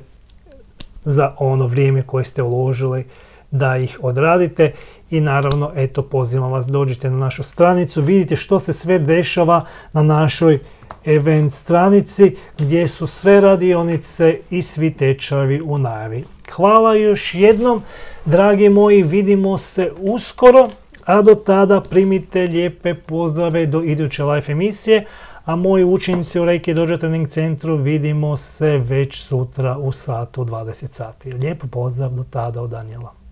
za ono vrijeme koje ste uložili da ih odradite. I naravno, eto, pozivam vas, dođite na našu stranicu, vidite što se sve dešava na našoj event stranici gdje su sve radionice i svi tečajevi u najavi. Hvala još jednom, dragi moji, vidimo se uskoro, a do tada primite lijepe pozdrave do iduće live emisije. A moji učenici u Reiki Dojo Trening Centru vidimo se već sutra u satu 20 sati. Lijep pozdrav do tada od Danijela.